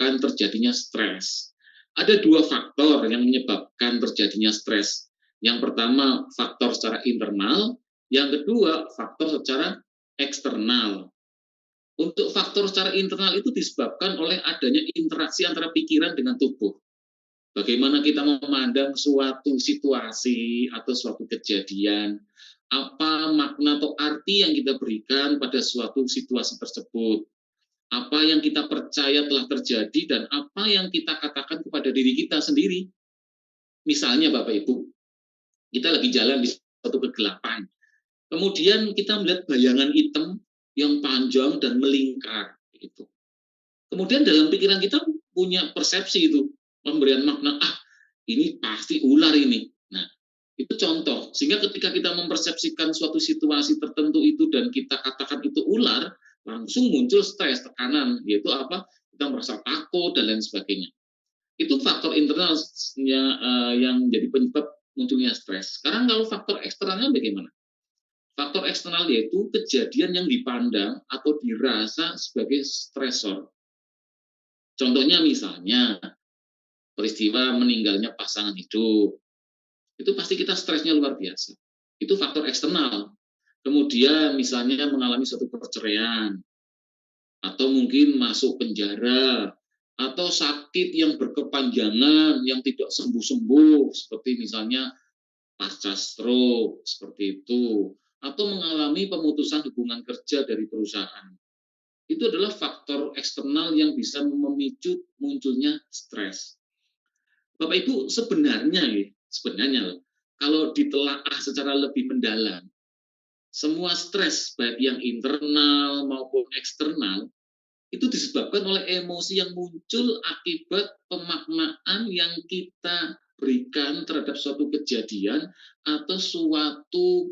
menyebabkan terjadinya stres. Ada dua faktor yang menyebabkan terjadinya stres. Yang pertama, faktor secara internal. Yang kedua, faktor secara eksternal. Untuk faktor secara internal itu disebabkan oleh adanya interaksi antara pikiran dengan tubuh. Bagaimana kita memandang suatu situasi atau suatu kejadian, apa makna atau arti yang kita berikan pada suatu situasi tersebut, apa yang kita percaya telah terjadi, dan apa yang kita katakan kepada diri kita sendiri. Misalnya Bapak Ibu, kita lagi jalan di suatu kegelapan, kemudian kita melihat bayangan hitam yang panjang dan melingkar. Gitu. Kemudian dalam pikiran kita punya persepsi itu, pemberian makna, ini pasti ular ini. Nah, itu contoh. Sehingga ketika kita mempersepsikan suatu situasi tertentu itu dan kita katakan itu ular, langsung muncul stres, tekanan, yaitu apa? Kita merasa takut dan lain sebagainya. Itu faktor internalnya yang jadi penyebab munculnya stres. Sekarang kalau faktor eksternalnya bagaimana? Faktor eksternal yaitu kejadian yang dipandang atau dirasa sebagai stresor. Contohnya misalnya, peristiwa meninggalnya pasangan hidup, itu pasti kita stresnya luar biasa. Itu faktor eksternal. Kemudian misalnya mengalami suatu perceraian, atau mungkin masuk penjara, atau sakit yang berkepanjangan, yang tidak sembuh-sembuh, seperti misalnya pasca stroke, seperti itu, atau mengalami pemutusan hubungan kerja dari perusahaan. Itu adalah faktor eksternal yang bisa memicu munculnya stres. Bapak Ibu, sebenarnya kalau ditelaah secara lebih mendalam, semua stres baik yang internal maupun eksternal itu disebabkan oleh emosi yang muncul akibat pemaknaan yang kita berikan terhadap suatu kejadian atau suatu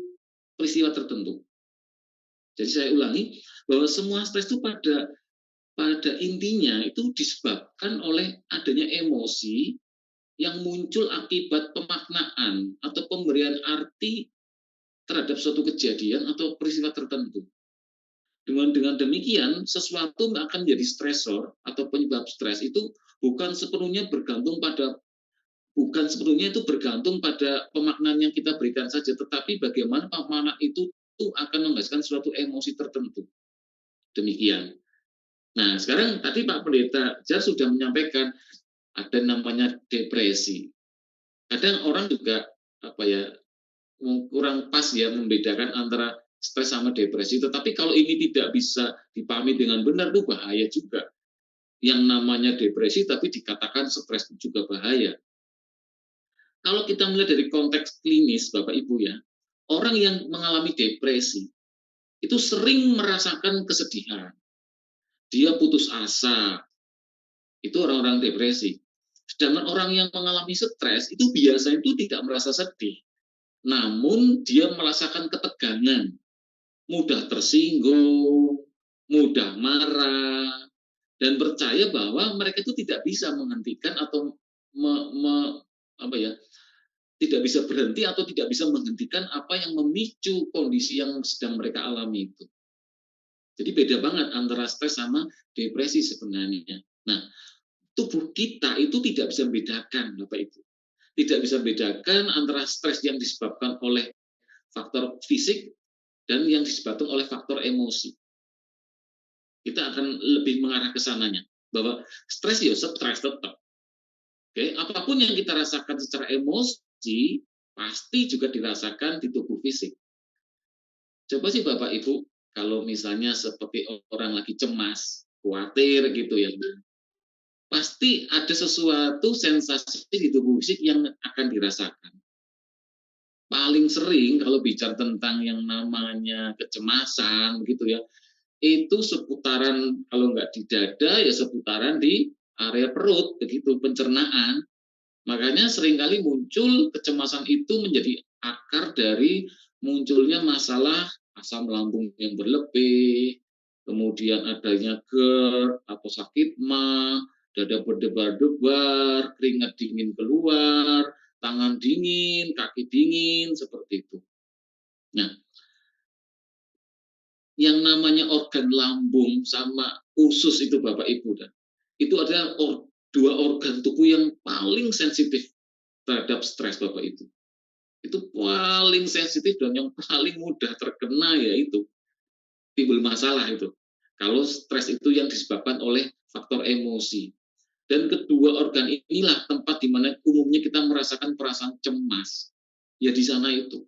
peristiwa tertentu. Jadi saya ulangi bahwa semua stres itu pada intinya itu disebabkan oleh adanya emosi yang muncul akibat pemaknaan atau pemberian arti terhadap suatu kejadian atau peristiwa tertentu. Dengan demikian, sesuatu akan menjadi stresor atau penyebab stres itu bukan sepenuhnya itu bergantung pada pemaknaan yang kita berikan saja, tetapi bagaimana pemaknaan itu akan menghasilkan suatu emosi tertentu. Demikian. Nah, sekarang tadi Pak Pendeta Jar sudah menyampaikan ada namanya depresi. Kadang orang juga kurang pas ya membedakan antara stres sama depresi. Tetapi kalau ini tidak bisa dipahami dengan benar, itu bahaya juga. Yang namanya depresi tapi dikatakan stres juga bahaya. Kalau kita melihat dari konteks klinis, Bapak Ibu ya, orang yang mengalami depresi itu sering merasakan kesedihan. Dia putus asa. Itu orang-orang depresi. Sedangkan orang yang mengalami stres itu biasanya itu tidak merasa sedih. Namun dia merasakan ketegangan, mudah tersinggung, mudah marah, dan percaya bahwa mereka itu tidak bisa menghentikan atau tidak bisa berhenti atau tidak bisa menghentikan apa yang memicu kondisi yang sedang mereka alami itu. Jadi beda banget antara stres sama depresi sebenarnya. Nah, tubuh kita itu tidak bisa membedakan, Bapak Ibu. Tidak bisa membedakan antara stres yang disebabkan oleh faktor fisik dan yang disebabkan oleh faktor emosi. Kita akan lebih mengarah ke sananya, bahwa stres ya stres tetap. Oke, apapun yang kita rasakan secara emosi pasti juga dirasakan di tubuh fisik. Coba sih Bapak Ibu, kalau misalnya seperti orang lagi cemas, khawatir gitu ya, pasti ada sesuatu sensasi di tubuh fisik yang akan dirasakan. Paling sering kalau bicara tentang yang namanya kecemasan gitu ya, itu seputaran, kalau nggak di dada ya seputaran di area perut, begitu pencernaan. Makanya seringkali muncul kecemasan itu menjadi akar dari munculnya masalah asam lambung yang berlebih, kemudian adanya GERD atau sakit MA, dada berdebar-debar, keringat dingin keluar, tangan dingin, kaki dingin, seperti itu. Nah, yang namanya organ lambung sama usus itu Bapak Ibu, itu adalah dua organ tubuh yang paling sensitif terhadap stres, Bapak Ibu. Itu paling sensitif dan yang paling mudah terkena, yaitu timbul masalah itu. Kalau stres itu yang disebabkan oleh faktor emosi. Dan kedua organ inilah tempat di mana umumnya kita merasakan perasaan cemas. Ya di sana itu.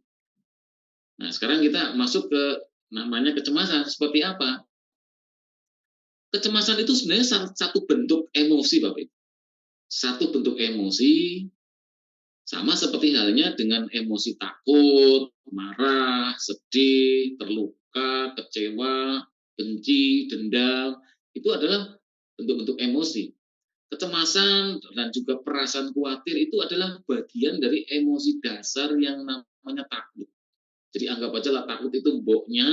Nah, sekarang kita masuk ke namanya kecemasan. Seperti apa? Kecemasan itu sebenarnya satu bentuk emosi, Bapak Ibu. Satu bentuk emosi, sama seperti halnya dengan emosi takut, marah, sedih, terluka, kecewa, benci, dendam. Itu adalah bentuk-bentuk emosi. Kecemasan dan juga perasaan khawatir itu adalah bagian dari emosi dasar yang namanya takut. Jadi anggap aja lah takut itu mboknya,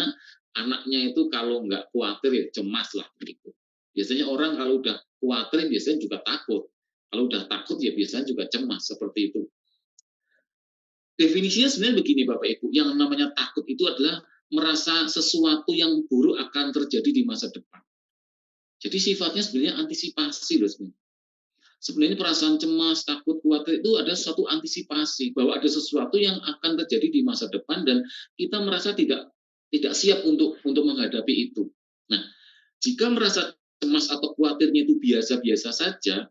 anaknya itu kalau nggak khawatir ya cemas lah begitu. Biasanya orang kalau udah khawatir biasanya juga takut. Kalau udah takut ya biasanya juga cemas seperti itu. Definisinya sebenarnya begini Bapak Ibu, yang namanya takut itu adalah merasa sesuatu yang buruk akan terjadi di masa depan. Jadi sifatnya sebenarnya antisipasi loh sebenarnya. Sebenarnya perasaan cemas, takut, khawatir itu ada suatu antisipasi bahwa ada sesuatu yang akan terjadi di masa depan dan kita merasa tidak siap untuk menghadapi itu. Nah, jika merasa cemas atau khawatirnya itu biasa-biasa saja,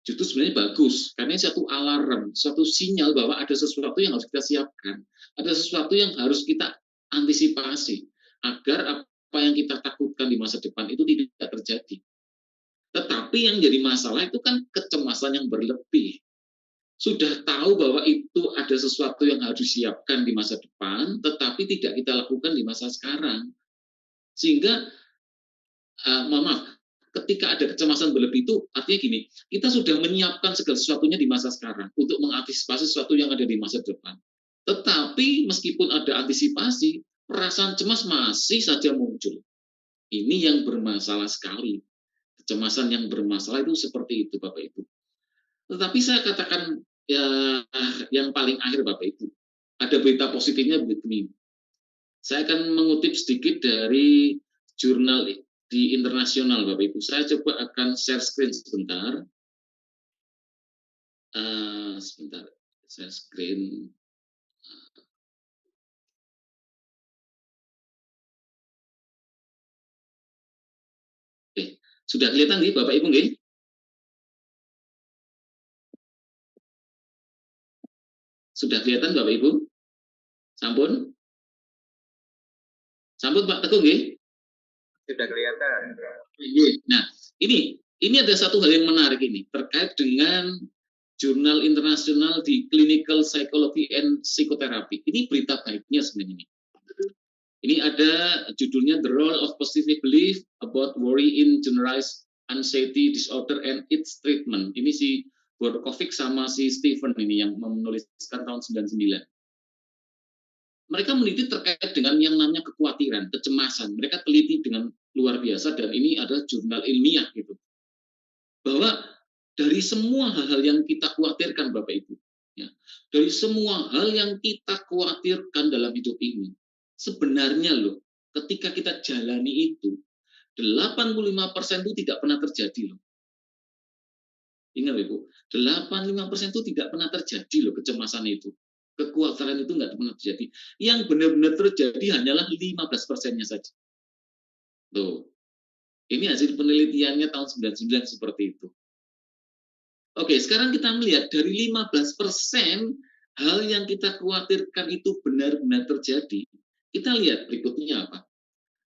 justru sebenarnya bagus karena ini satu alarm, suatu sinyal bahwa ada sesuatu yang harus kita siapkan, ada sesuatu yang harus kita antisipasi agar apa yang kita takutkan di masa depan itu tidak terjadi. Tetapi yang jadi masalah itu kan kecemasan yang berlebih. Sudah tahu bahwa itu ada sesuatu yang harus disiapkan di masa depan, tetapi tidak kita lakukan di masa sekarang. Sehingga, mohon maaf, ketika ada kecemasan berlebih itu artinya gini, kita sudah menyiapkan segala sesuatunya di masa sekarang untuk mengantisipasi sesuatu yang ada di masa depan. Tetapi meskipun ada antisipasi, perasaan cemas masih saja muncul. Ini yang bermasalah sekali. Kecemasan yang bermasalah itu seperti itu, Bapak Ibu. Tetapi saya katakan ya yang paling akhir, Bapak Ibu, ada berita positifnya begini. Saya akan mengutip sedikit dari jurnal di internasional, Bapak Ibu. Saya coba akan share screen sebentar. Sebentar, share screen. Sudah kelihatan nih, Bapak Ibu nggih? Sudah kelihatan, Bapak Ibu? Sampun? Sampun, Pak Teguh nggih? Sudah kelihatan. Nah, ini ada satu hal yang menarik ini terkait dengan jurnal internasional di Clinical Psychology and Psychotherapy. Ini berita baiknya sebenarnya. Ini ada judulnya The Role of Positive Belief About Worry in Generalized Anxiety Disorder and Its Treatment. Ini si Borkovic sama si Stephen ini yang menuliskan tahun 99. Mereka meneliti terkait dengan yang namanya kekhawatiran, kecemasan. Mereka teliti dengan luar biasa dan ini adalah jurnal ilmiah gitu. Bahwa dari semua hal-hal yang kita khawatirkan Bapak Ibu, ya, dari semua hal yang kita khawatirkan dalam hidup ini, sebenarnya loh, ketika kita jalani itu, 85% itu tidak pernah terjadi loh. Ingat Ibu, 85% itu tidak pernah terjadi loh kecemasan itu. Kekhawatiran itu nggak pernah terjadi. Yang benar-benar terjadi hanyalah 15%-nya saja. Tuh. Ini hasil penelitiannya tahun 99 seperti itu. Oke, sekarang kita melihat dari 15% hal yang kita khawatirkan itu benar-benar terjadi. Kita lihat berikutnya apa.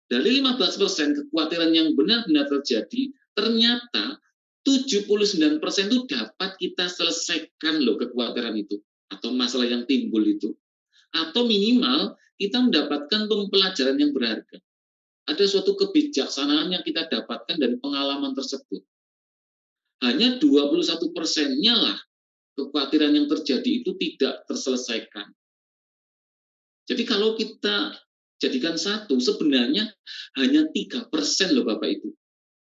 Dari 15% kekhawatiran yang benar-benar terjadi, ternyata 79% itu dapat kita selesaikan loh kekhawatiran itu atau masalah yang timbul itu. Atau minimal kita mendapatkan pembelajaran yang berharga. Ada suatu kebijaksanaan yang kita dapatkan dari pengalaman tersebut. Hanya 21%-nya lah kekhawatiran yang terjadi itu tidak terselesaikan. Jadi kalau kita jadikan satu, sebenarnya hanya 3% loh Bapak Ibu.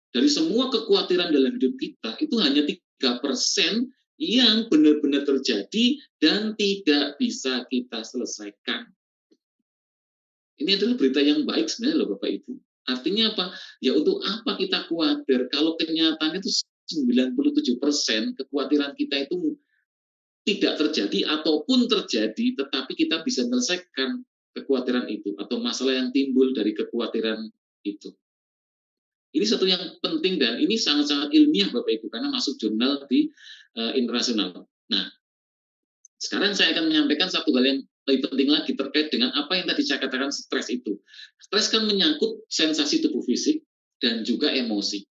Dari semua kekhawatiran dalam hidup kita, itu hanya 3% yang benar-benar terjadi dan tidak bisa kita selesaikan. Ini adalah berita yang baik sebenarnya loh Bapak Ibu. Artinya apa? Ya untuk apa kita khawatir kalau kenyataannya itu 97% kekhawatiran kita itu tidak terjadi ataupun terjadi, tetapi kita bisa menyelesaikan kekhawatiran itu atau masalah yang timbul dari kekhawatiran itu. Ini satu yang penting dan ini sangat-sangat ilmiah Bapak Ibu karena masuk jurnal di internasional. Nah, sekarang saya akan menyampaikan satu hal yang lebih penting lagi terkait dengan apa yang tadi saya katakan stres itu. Stres kan menyangkut sensasi tubuh fisik dan juga emosi.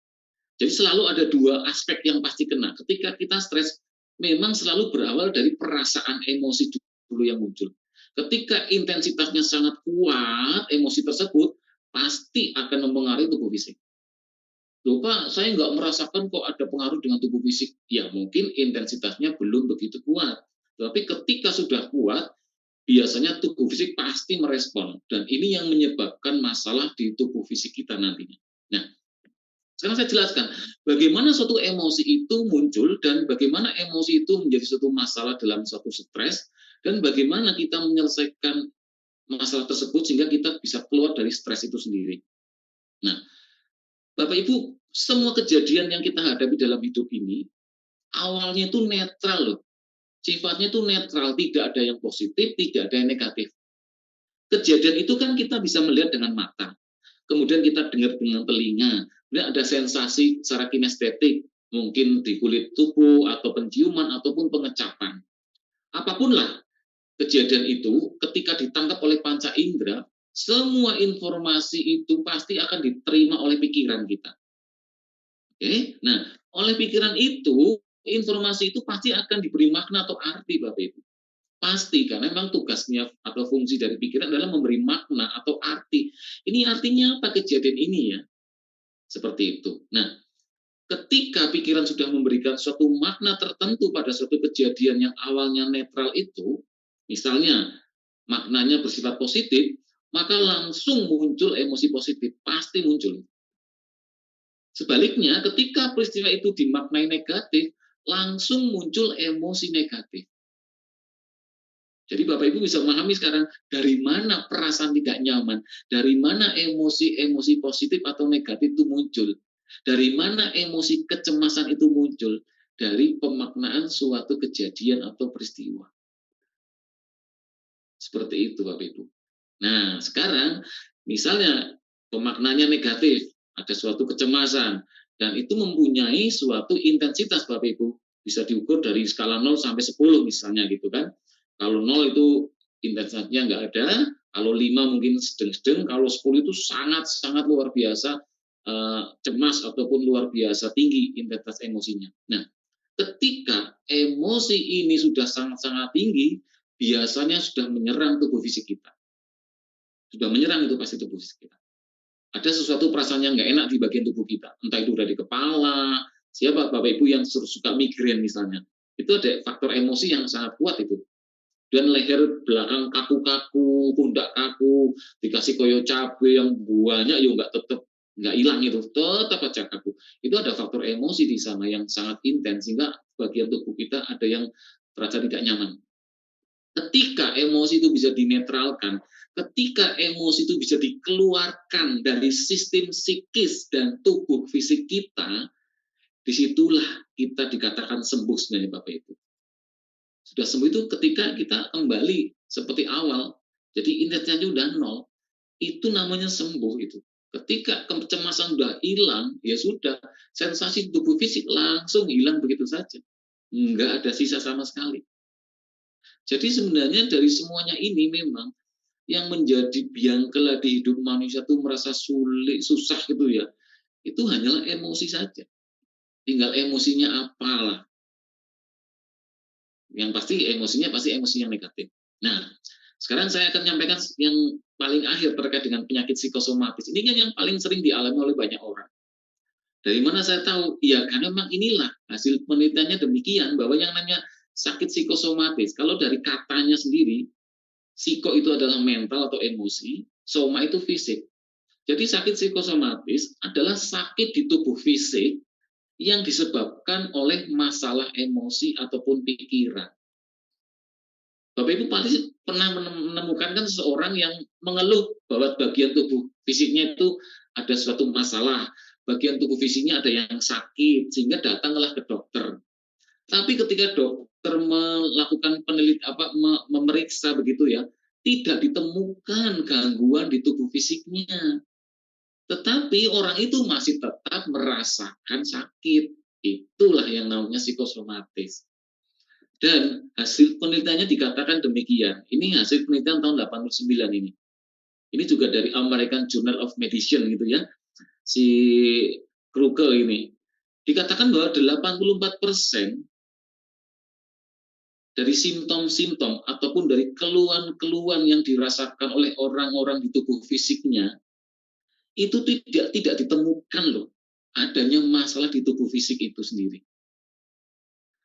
Jadi selalu ada dua aspek yang pasti kena. Ketika kita stres, memang selalu berawal dari perasaan emosi dulu yang muncul. Ketika intensitasnya sangat kuat, emosi tersebut pasti akan mempengaruhi tubuh fisik. Loh Pak, saya nggak merasakan kok ada pengaruh dengan tubuh fisik. Ya mungkin intensitasnya belum begitu kuat. Tapi ketika sudah kuat, biasanya tubuh fisik pasti merespon. Dan ini yang menyebabkan masalah di tubuh fisik kita nantinya. Nah, sekarang saya jelaskan bagaimana suatu emosi itu muncul dan bagaimana emosi itu menjadi suatu masalah dalam suatu stres dan bagaimana kita menyelesaikan masalah tersebut sehingga kita bisa keluar dari stres itu sendiri. Nah, Bapak Ibu, semua kejadian yang kita hadapi dalam hidup ini awalnya itu netral loh. Sifatnya itu netral, tidak ada yang positif, tidak ada yang negatif. Kejadian itu kan kita bisa melihat dengan mata. Kemudian kita dengar dengan telinga, kemudian ada sensasi secara kinestetik, mungkin di kulit tubuh, atau penciuman, ataupun pengecapan. Apapunlah kejadian itu, ketika ditangkap oleh panca indera, semua informasi itu pasti akan diterima oleh pikiran kita. Oke, nah oleh pikiran itu, informasi itu pasti akan diberi makna atau arti, Bapak Ibu. Pasti, karena memang tugasnya atau fungsi dari pikiran adalah memberi makna atau arti. Ini artinya apa kejadian ini ya? Seperti itu. Nah, ketika pikiran sudah memberikan suatu makna tertentu pada suatu kejadian yang awalnya netral itu, misalnya maknanya bersifat positif, maka langsung muncul emosi positif, pasti muncul. Sebaliknya, ketika peristiwa itu dimaknai negatif, langsung muncul emosi negatif. Jadi Bapak Ibu bisa memahami sekarang dari mana perasaan tidak nyaman, dari mana emosi-emosi positif atau negatif itu muncul, dari mana emosi kecemasan itu muncul, dari pemaknaan suatu kejadian atau peristiwa. Seperti itu Bapak Ibu. Nah sekarang misalnya pemaknanya negatif, ada suatu kecemasan, dan itu mempunyai suatu intensitas Bapak Ibu, bisa diukur dari skala 0 sampai 10 misalnya gitu kan. Kalau 0 itu intensitasnya nggak ada, kalau 5 mungkin sedang-sedang, kalau 10 itu sangat-sangat luar biasa cemas ataupun luar biasa tinggi intensitas emosinya. Nah, ketika emosi ini sudah sangat-sangat tinggi, biasanya sudah menyerang tubuh fisik kita. Sudah menyerang itu pasti tubuh fisik kita. Ada sesuatu perasaan yang nggak enak di bagian tubuh kita, entah itu dari kepala, siapa Bapak Ibu yang suka migrain misalnya, itu ada faktor emosi yang sangat kuat itu. Dan leher belakang kaku-kaku, pundak kaku, dikasih koyo cabai yang banyak, ya nggak hilang itu, tetap aja kaku. Itu ada faktor emosi di sana yang sangat intens, sehingga bagian tubuh kita ada yang terasa tidak nyaman. Ketika emosi itu bisa dinetralkan, ketika emosi itu bisa dikeluarkan dari sistem psikis dan tubuh fisik kita, disitulah kita dikatakan sembuh sebenarnya Bapak Ibu. Sudah sembuh itu ketika kita kembali seperti awal, jadi intensitasnya sudah nol, itu namanya sembuh itu. Ketika kecemasan sudah hilang, ya sudah, sensasi tubuh fisik langsung hilang begitu saja. Enggak ada sisa sama sekali. Jadi sebenarnya dari semuanya ini memang yang menjadi biangkela di hidup manusia itu merasa sulit, susah gitu ya, itu hanyalah emosi saja. Tinggal emosinya apalah. Yang pasti emosinya pasti emosi yang negatif. Nah, sekarang saya akan menyampaikan yang paling akhir terkait dengan penyakit psikosomatis. Ini kan yang paling sering dialami oleh banyak orang. Dari mana saya tahu? Ya, karena memang inilah hasil penelitiannya demikian, bahwa yang namanya sakit psikosomatis, kalau dari katanya sendiri, psiko itu adalah mental atau emosi, soma itu fisik. Jadi sakit psikosomatis adalah sakit di tubuh fisik yang disebabkan oleh masalah emosi ataupun pikiran. Bapak Ibu pasti pernah menemukan kan seseorang yang mengeluh bahwa bagian tubuh fisiknya itu ada suatu masalah, bagian tubuh fisiknya ada yang sakit, sehingga datanglah ke dokter. Tapi ketika dokter melakukan memeriksa begitu ya, tidak ditemukan gangguan di tubuh fisiknya. Tetapi orang itu masih tetap merasakan sakit. Itulah yang namanya psikosomatis. Dan hasil penelitiannya dikatakan demikian. Ini hasil penelitian tahun 89 ini. Ini juga dari American Journal of Medicine gitu ya. Si Kruke ini. Dikatakan bahwa 84% dari simptom-simptom ataupun dari keluhan-keluhan yang dirasakan oleh orang-orang di tubuh fisiknya itu tidak ditemukan loh adanya masalah di tubuh fisik itu sendiri.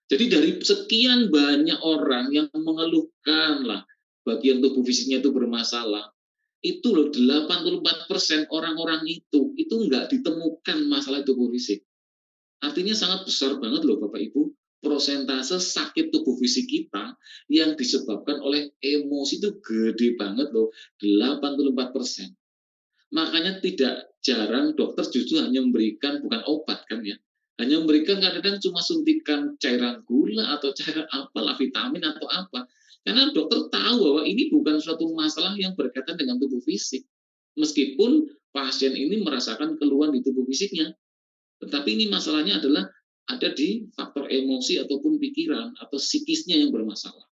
Jadi dari sekian banyak orang yang mengeluhkan lah bagian tubuh fisiknya itu bermasalah, itu loh 84% orang-orang itu nggak ditemukan masalah tubuh fisik. Artinya sangat besar banget loh Bapak Ibu, prosentase sakit tubuh fisik kita yang disebabkan oleh emosi itu gede banget loh, 84%. Makanya tidak jarang dokter justru hanya memberikan bukan obat kan ya, hanya memberikan kadang-kadang cuma suntikan cairan gula atau cairan apalah, vitamin atau apa. Karena dokter tahu bahwa ini bukan suatu masalah yang berkaitan dengan tubuh fisik. Meskipun pasien ini merasakan keluhan di tubuh fisiknya, tetapi ini masalahnya adalah ada di faktor emosi ataupun pikiran atau psikisnya yang bermasalah.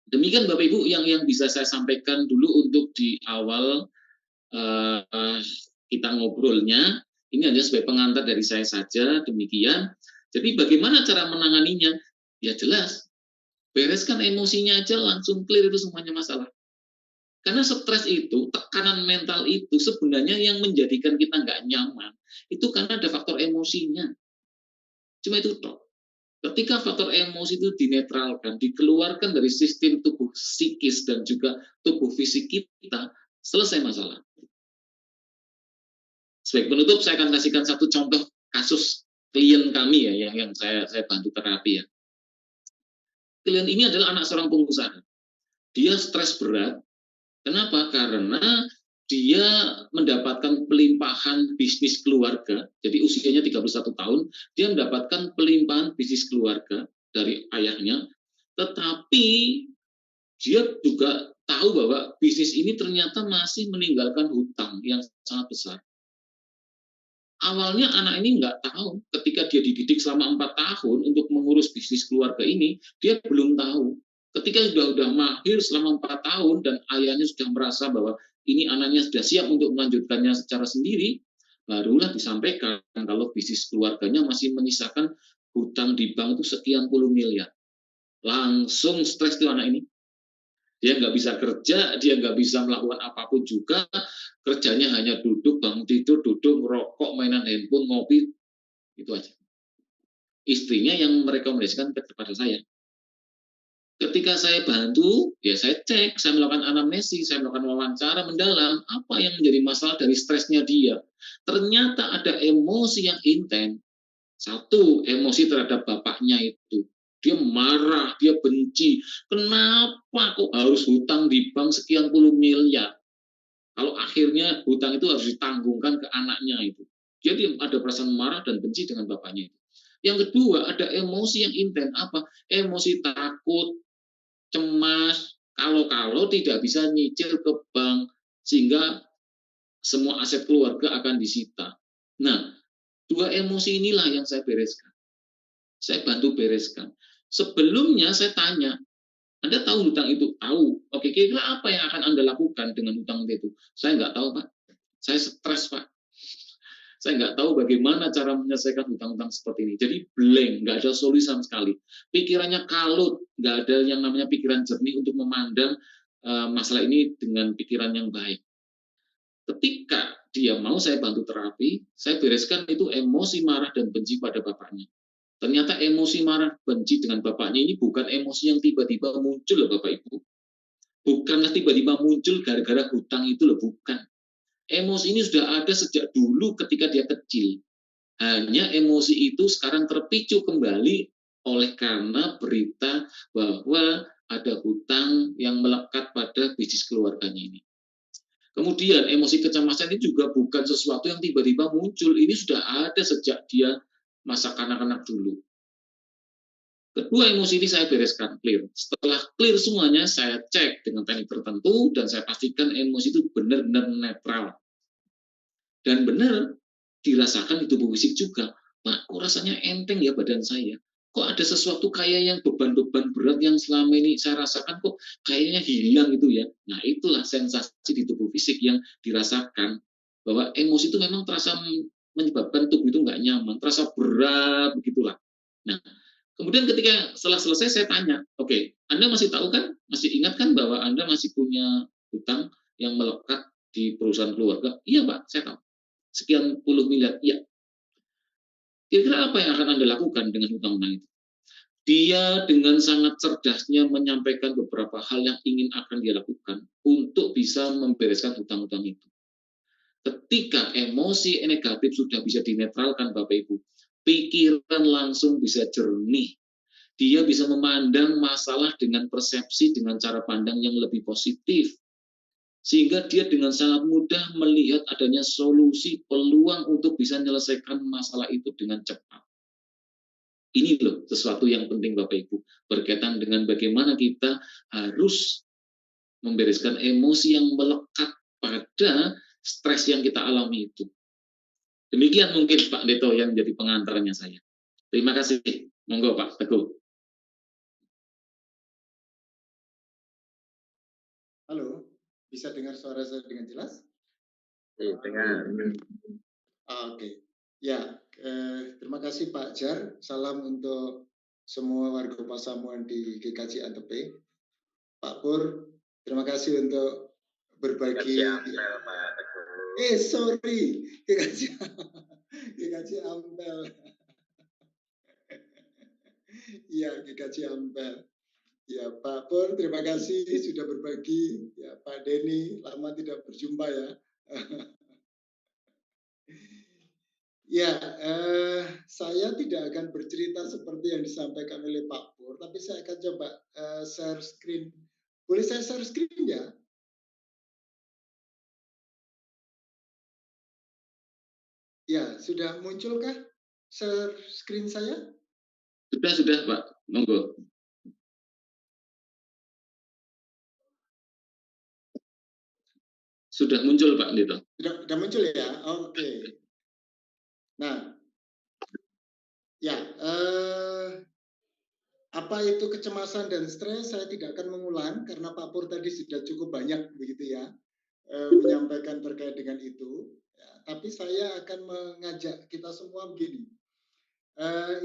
Demikian Bapak Ibu yang bisa saya sampaikan dulu untuk di awal kita ngobrolnya. Ini hanya sebagai pengantar dari saya saja, demikian. Jadi bagaimana cara menanganinya? Ya jelas, bereskan emosinya aja langsung clear, itu semuanya masalah. Karena stres itu, tekanan mental itu sebenarnya yang menjadikan kita nggak nyaman, itu karena ada faktor emosinya. Cuma itu toh. Ketika faktor emosi itu dinetralkan, dikeluarkan dari sistem tubuh psikis dan juga tubuh fisik kita, selesai masalah. Sebagai penutup, saya akan kasihkan satu contoh kasus klien kami ya, yang saya bantu terapi ya. Klien ini adalah anak seorang pengusaha. Dia stres berat. Kenapa? Karena dia mendapatkan pelimpahan bisnis keluarga. Jadi usianya 31 tahun, dia mendapatkan pelimpahan bisnis keluarga dari ayahnya. Tetapi dia juga tahu bahwa bisnis ini ternyata masih meninggalkan hutang yang sangat besar. Awalnya anak ini nggak tahu, ketika dia dididik selama 4 tahun untuk mengurus bisnis keluarga ini, dia belum tahu. Ketika sudah mahir selama 4 tahun dan ayahnya sudah merasa bahwa ini anaknya sudah siap untuk melanjutkannya secara sendiri, barulah disampaikan kalau bisnis keluarganya masih menyisakan hutang di bank itu sekian puluh miliar. Langsung stres tuh anak ini. Dia nggak bisa kerja, dia nggak bisa melakukan apapun juga, kerjanya hanya duduk, bangun tidur, duduk, merokok, mainan handphone, ngopi, itu aja. Istrinya yang merekomendasikan kepada saya. Ketika saya bantu, ya saya cek, saya melakukan anamnesis, saya melakukan wawancara mendalam, apa yang menjadi masalah dari stresnya dia. Ternyata ada emosi yang intens. Satu, emosi terhadap bapaknya itu. Dia marah, dia benci. Kenapa kok harus hutang di bank sekian puluh miliar? Kalau akhirnya hutang itu harus ditanggungkan ke anaknya itu. Jadi ada perasaan marah dan benci dengan bapaknya itu. Yang kedua, ada emosi yang intens. Apa? Emosi takut, cemas, kalau tidak bisa nyicil ke bank, sehingga semua aset keluarga akan disita. Nah, dua emosi inilah yang saya bereskan. Saya bantu bereskan. Sebelumnya saya tanya, Anda tahu hutang itu? Tahu. Oke, kira-kira apa yang akan Anda lakukan dengan hutang itu? Saya nggak tahu, Pak. Saya stres, Pak. Saya nggak tahu bagaimana cara menyelesaikan hutang-hutang seperti ini. Jadi blank, nggak ada solusi sama sekali. Pikirannya kalut, nggak ada yang namanya pikiran jernih untuk memandang masalah ini dengan pikiran yang baik. Ketika dia mau saya bantu terapi, saya bereskan itu emosi marah dan benci pada bapaknya. Ternyata emosi marah benci dengan bapaknya ini bukan emosi yang tiba-tiba muncul loh Bapak Ibu. Bukanlah tiba-tiba muncul gara-gara hutang itu loh, bukan. Emosi ini sudah ada sejak dulu ketika dia kecil. Hanya emosi itu sekarang terpicu kembali oleh karena berita bahwa ada hutang yang melekat pada bisnis keluarganya ini. Kemudian emosi kecemasan ini juga bukan sesuatu yang tiba-tiba muncul, ini sudah ada sejak dia masa kanak-kanak dulu. Kedua emosi ini saya bereskan clear. Setelah clear semuanya, saya cek dengan teknik tertentu dan saya pastikan emosi itu benar-benar netral. Dan benar dirasakan di tubuh fisik juga. Pak, kok rasanya enteng ya badan saya? Kok ada sesuatu kayak yang beban-beban berat yang selama ini saya rasakan kok kayaknya hilang gitu ya. Nah, itulah sensasi di tubuh fisik yang dirasakan. Bahwa emosi itu memang terasa menyebabkan tubuh itu nggak nyaman, terasa berat, begitulah. Nah, kemudian ketika setelah selesai saya tanya, oke, Anda masih tahu kan, masih ingat kan bahwa Anda masih punya hutang yang melekat di perusahaan keluarga? Iya Pak, saya tahu. Sekian puluh miliar, iya. Kira-kira apa yang akan Anda lakukan dengan hutang-hutang itu? Dia dengan sangat cerdasnya menyampaikan beberapa hal yang ingin akan dia lakukan untuk bisa membereskan hutang-hutang itu. Ketika emosi negatif sudah bisa dinetralkan Bapak Ibu, pikiran langsung bisa jernih. Dia bisa memandang masalah dengan persepsi, dengan cara pandang yang lebih positif. Sehingga dia dengan sangat mudah melihat adanya solusi, peluang untuk bisa menyelesaikan masalah itu dengan cepat. Ini loh sesuatu yang penting Bapak Ibu, berkaitan dengan bagaimana kita harus membereskan emosi yang melekat pada stres yang kita alami itu. Demikian mungkin Pak Deto yang jadi pengantarnya saya. Terima kasih. Monggo Pak Teguh. Halo, bisa dengar suara saya dengan jelas? Iya, dengar. Oke. Ya, terima kasih Pak Jar. Salam untuk semua warga Pasamuan di GKJ Antep. Pak Pur, terima kasih untuk berbagi. Pak Teguh. Sorry, GKJ Ampel. Iya, GKJ Ampel. Ya, Pak Pur, terima kasih sudah berbagi. Ya, Pak Denny, lama tidak berjumpa ya. Ya, saya tidak akan bercerita seperti yang disampaikan oleh Pak Pur, tapi saya akan coba share screen. Boleh saya share screen ya? Ya, sudah munculkah share screen saya? Sudah Pak, monggo. Sudah muncul Pak Deto. Sudah muncul ya? Oke. Nah, ya, apa itu kecemasan dan stres saya tidak akan mengulang karena Pak Pur tadi sudah cukup banyak begitu ya menyampaikan terkait dengan itu. Ya, tapi saya akan mengajak kita semua begini.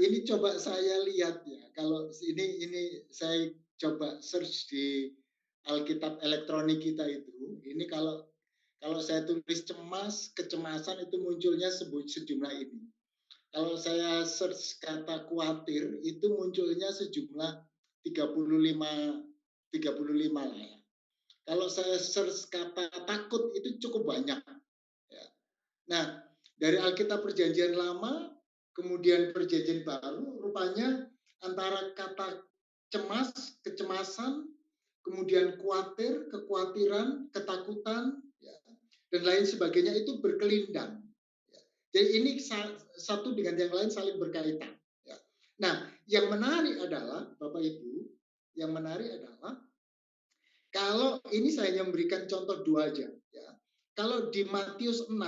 Ini coba saya lihat ya. Kalau ini saya coba search di Alkitab elektronik kita itu. Ini kalau saya tulis cemas, kecemasan itu munculnya sejumlah ini. Kalau saya search kata khawatir itu munculnya sejumlah 35 lah ya. Kalau saya search kata takut itu cukup banyak. Ya. Nah, dari Alkitab Perjanjian Lama, kemudian Perjanjian Baru, rupanya antara kata cemas, kecemasan, kemudian khawatir, kekhawatiran, ketakutan, ya, dan lain sebagainya itu berkelindang. Ya. Jadi ini satu dengan yang lain saling berkaitan. Ya. Nah, yang menarik adalah, Bapak Ibu, yang menarik adalah kalau ini saya hanya memberikan contoh dua aja. Ya. Kalau di Matius 6,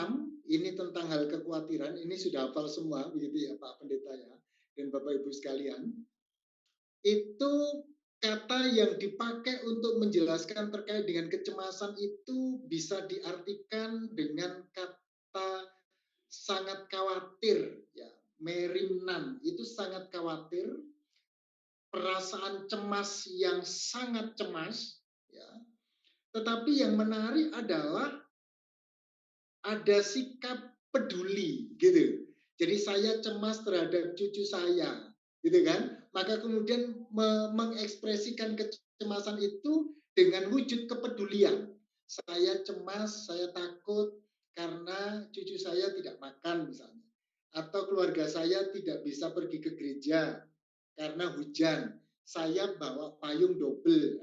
ini tentang hal kekhawatiran, ini sudah hafal semua, begitu ya Pak Pendeta ya, dan Bapak Ibu sekalian. Itu kata yang dipakai untuk menjelaskan terkait dengan kecemasan itu bisa diartikan dengan kata sangat khawatir. Ya. Merimnan, itu sangat khawatir, perasaan cemas yang sangat cemas, ya. Tetapi yang menarik adalah ada sikap peduli, gitu. Jadi saya cemas terhadap cucu saya, gitu kan? Maka kemudian mengekspresikan kecemasan itu dengan wujud kepedulian. Saya cemas, saya takut karena cucu saya tidak makan misalnya. Atau keluarga saya tidak bisa pergi ke gereja karena hujan. saya bawa payung double.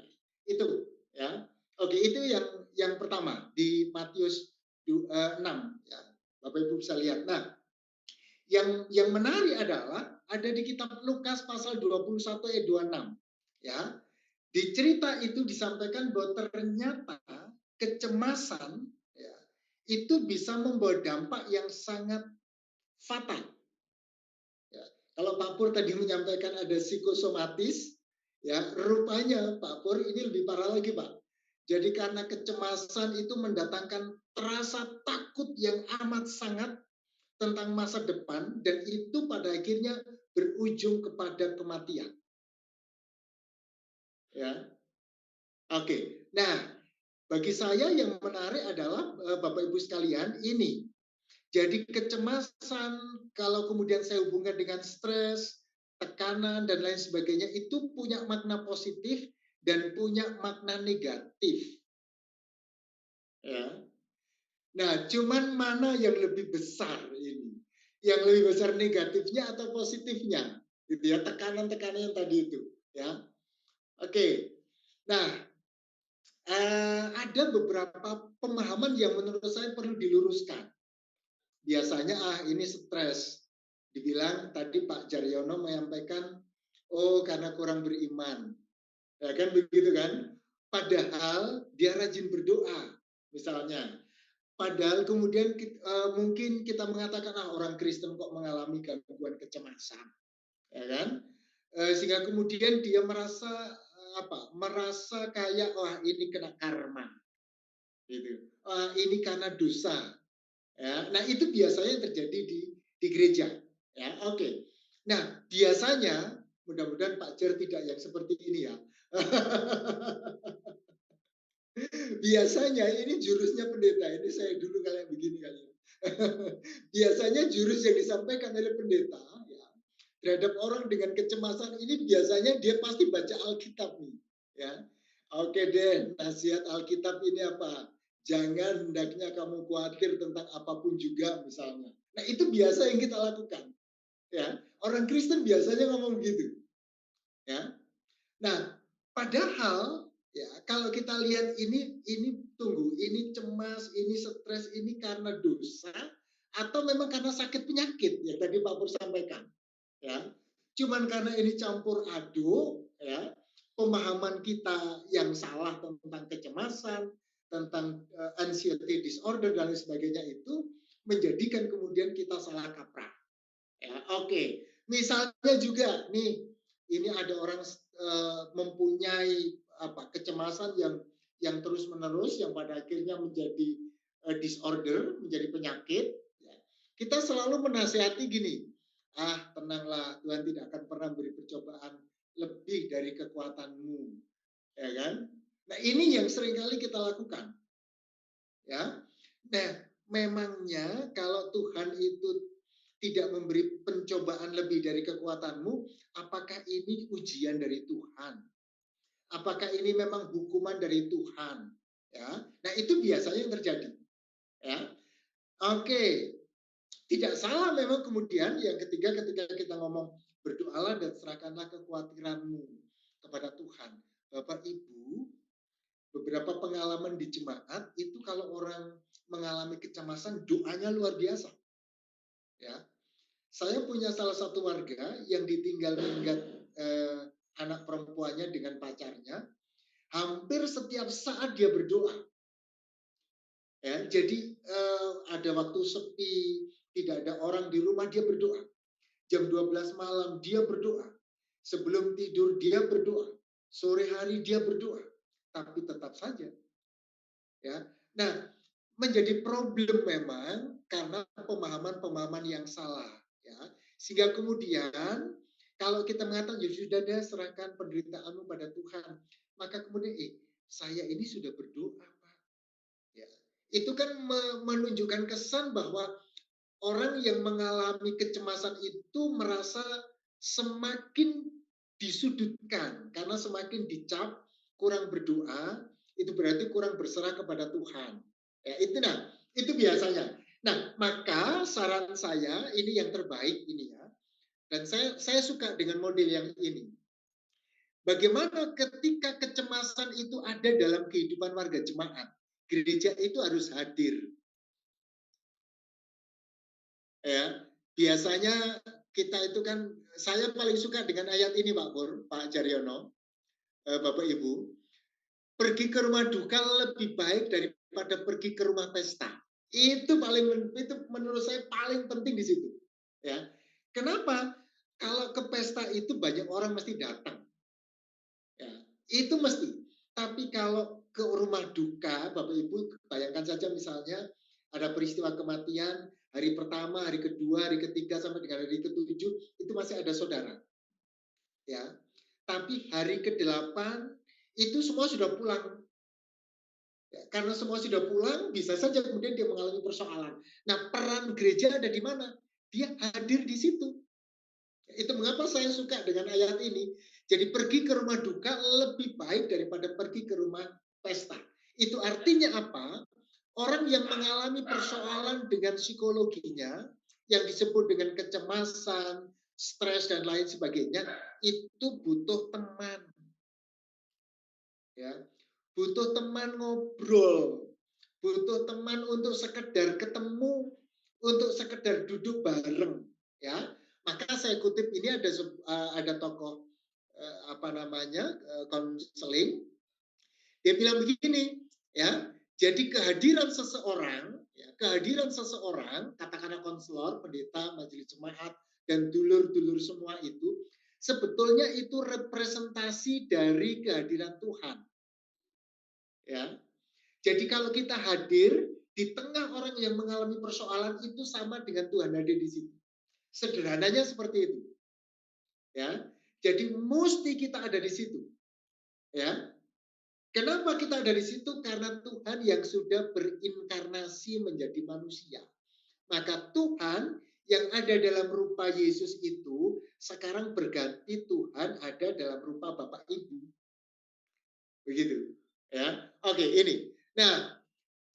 Itu ya. Oke, itu yang pertama di Matius 6 ya. Bapak Ibu bisa lihat. Nah, yang menarik adalah ada di kitab Lukas pasal 21 ayat 26 ya. Di cerita itu disampaikan bahwa ternyata kecemasan ya, itu bisa membawa dampak yang sangat fatal. Ya. Kalau Pak Pur tadi menyampaikan ada psikosomatis, ya rupanya Pak Pur ini lebih parah lagi Pak. Jadi karena kecemasan itu mendatangkan rasa takut yang amat sangat tentang masa depan dan itu pada akhirnya berujung kepada kematian. Ya, oke. Nah, bagi saya yang menarik adalah Bapak Ibu sekalian ini. Jadi kecemasan kalau kemudian saya hubungkan dengan stres, tekanan dan lain sebagainya itu punya makna positif dan punya makna negatif. Ya. Nah, cuman mana yang lebih besar ini? Yang lebih besar negatifnya atau positifnya? Gitu ya, tekanan-tekanan yang tadi itu, ya. Oke. Nah, ada beberapa pemahaman yang menurut saya perlu diluruskan. Biasanya ini stres. Dibilang tadi Pak Jaryono menyampaikan, oh karena kurang beriman. Ya kan begitu kan? Padahal dia rajin berdoa, misalnya. Padahal kemudian mungkin kita mengatakan orang Kristen kok mengalami gangguan kecemasan, ya kan? Sehingga kemudian dia merasa merasa kayak ini kena karma, gitu. Ini karena dosa. Ya, nah itu biasanya terjadi di gereja. Ya, oke. Nah biasanya mudah-mudahan Pak Jer tidak yang seperti ini ya. Biasanya ini jurusnya pendeta. Ini saya dulu kalian begini kali. Biasanya jurus yang disampaikan oleh pendeta ya terhadap orang dengan kecemasan ini biasanya dia pasti baca Alkitab nih. Ya, oke deh. Nasihat Alkitab ini apa? Jangan hendaknya kamu khawatir tentang apapun juga misalnya. Nah itu biasa yang kita lakukan. Ya, orang Kristen biasanya ngomong gitu. Ya, nah padahal ya kalau kita lihat ini tunggu, ini cemas, ini stres, ini karena dosa atau memang karena sakit penyakit yang tadi Pak Pur sampaikan. Ya, cuman karena ini campur aduk, ya pemahaman kita yang salah tentang kecemasan, tentang anxiety disorder dan lain sebagainya itu menjadikan kemudian kita salah kaprah. Ya, oke. Misalnya juga nih, ini ada orang mempunyai kecemasan yang terus menerus, yang pada akhirnya menjadi disorder, menjadi penyakit. Ya. Kita selalu menasihati gini, tenanglah, Tuhan tidak akan pernah beri percobaan lebih dari kekuatanmu, ya kan? Nah ini yang seringkali kita lakukan, ya. Nah memangnya kalau Tuhan itu tidak memberi pencobaan lebih dari kekuatanmu, apakah ini ujian dari Tuhan? Apakah ini memang hukuman dari Tuhan? Ya, nah itu biasanya yang terjadi. Ya, oke. Tidak salah memang kemudian yang ketiga ketika kita ngomong berdoalah dan serahkanlah kekhawatiranmu kepada Tuhan. Bapak Ibu, beberapa pengalaman di jemaat itu kalau orang mengalami kecemasan doanya luar biasa. Ya, saya punya salah satu warga yang ditinggal minggat anak perempuannya dengan pacarnya. Hampir setiap saat dia berdoa. Ya, jadi ada waktu sepi, tidak ada orang di rumah, dia berdoa. Jam 12 malam dia berdoa. Sebelum tidur dia berdoa. Sore hari dia berdoa. Tapi tetap saja. Ya. Nah, menjadi problem memang karena pemahaman-pemahaman yang salah. Ya. Sehingga kemudian kalau kita mengatakan ya sudah deh serahkan penderitaanmu pada Tuhan, maka kemudian saya ini sudah berdoa Pak. Ya. Itu kan menunjukkan kesan bahwa orang yang mengalami kecemasan itu merasa semakin disudutkan karena semakin dicap kurang berdoa, itu berarti kurang berserah kepada Tuhan. Ya, itu biasanya. Nah, maka saran saya ini yang terbaik ini ya. Dan saya suka dengan model yang ini. bagaimana ketika kecemasan itu ada dalam kehidupan warga jemaat, gereja itu harus hadir. Ya, biasanya kita itu kan, saya paling suka dengan ayat ini Pak Pur, Pak Jaryono, Bapak Ibu, pergi ke rumah duka lebih baik daripada pergi ke rumah pesta. Itu menurut saya paling penting di situ. Ya, kenapa? Kalau ke pesta itu banyak orang mesti datang. Ya, itu mesti. Tapi kalau ke rumah duka, Bapak Ibu bayangkan saja misalnya ada peristiwa kematian, hari pertama, hari kedua, hari ketiga sampai dengan hari ketujuh itu masih ada saudara. Ya. Tapi hari ke-8 itu semua sudah pulang. Ya, karena semua sudah pulang, bisa saja kemudian dia mengalami persoalan. Nah, peran gereja ada di mana? Dia hadir di situ. Itu mengapa saya suka dengan ayat ini. Jadi pergi ke rumah duka lebih baik daripada pergi ke rumah pesta. Itu artinya apa? Orang yang mengalami persoalan dengan psikologinya, yang disebut dengan kecemasan, stres, dan lain sebagainya, itu butuh teman. Ya, butuh teman ngobrol, butuh teman untuk sekedar ketemu, untuk sekedar duduk bareng. Ya, maka saya kutip ini ada tokoh konseling. Dia bilang begini, ya. Jadi kehadiran seseorang, katakanlah konselor, pendeta, majelis jemaat, dan dulur-dulur semua itu, sebetulnya itu representasi dari kehadiran Tuhan. Ya. Jadi kalau kita hadir di tengah orang yang mengalami persoalan itu sama dengan Tuhan hadir di situ. Sederhananya seperti itu. Ya. Jadi mesti kita ada di situ. Ya. Kenapa kita ada di situ? Karena Tuhan yang sudah berinkarnasi menjadi manusia. Maka Tuhan yang ada dalam rupa Yesus itu sekarang berganti Tuhan ada dalam rupa Bapak Ibu. Begitu. Ya. Oke, ini. Nah,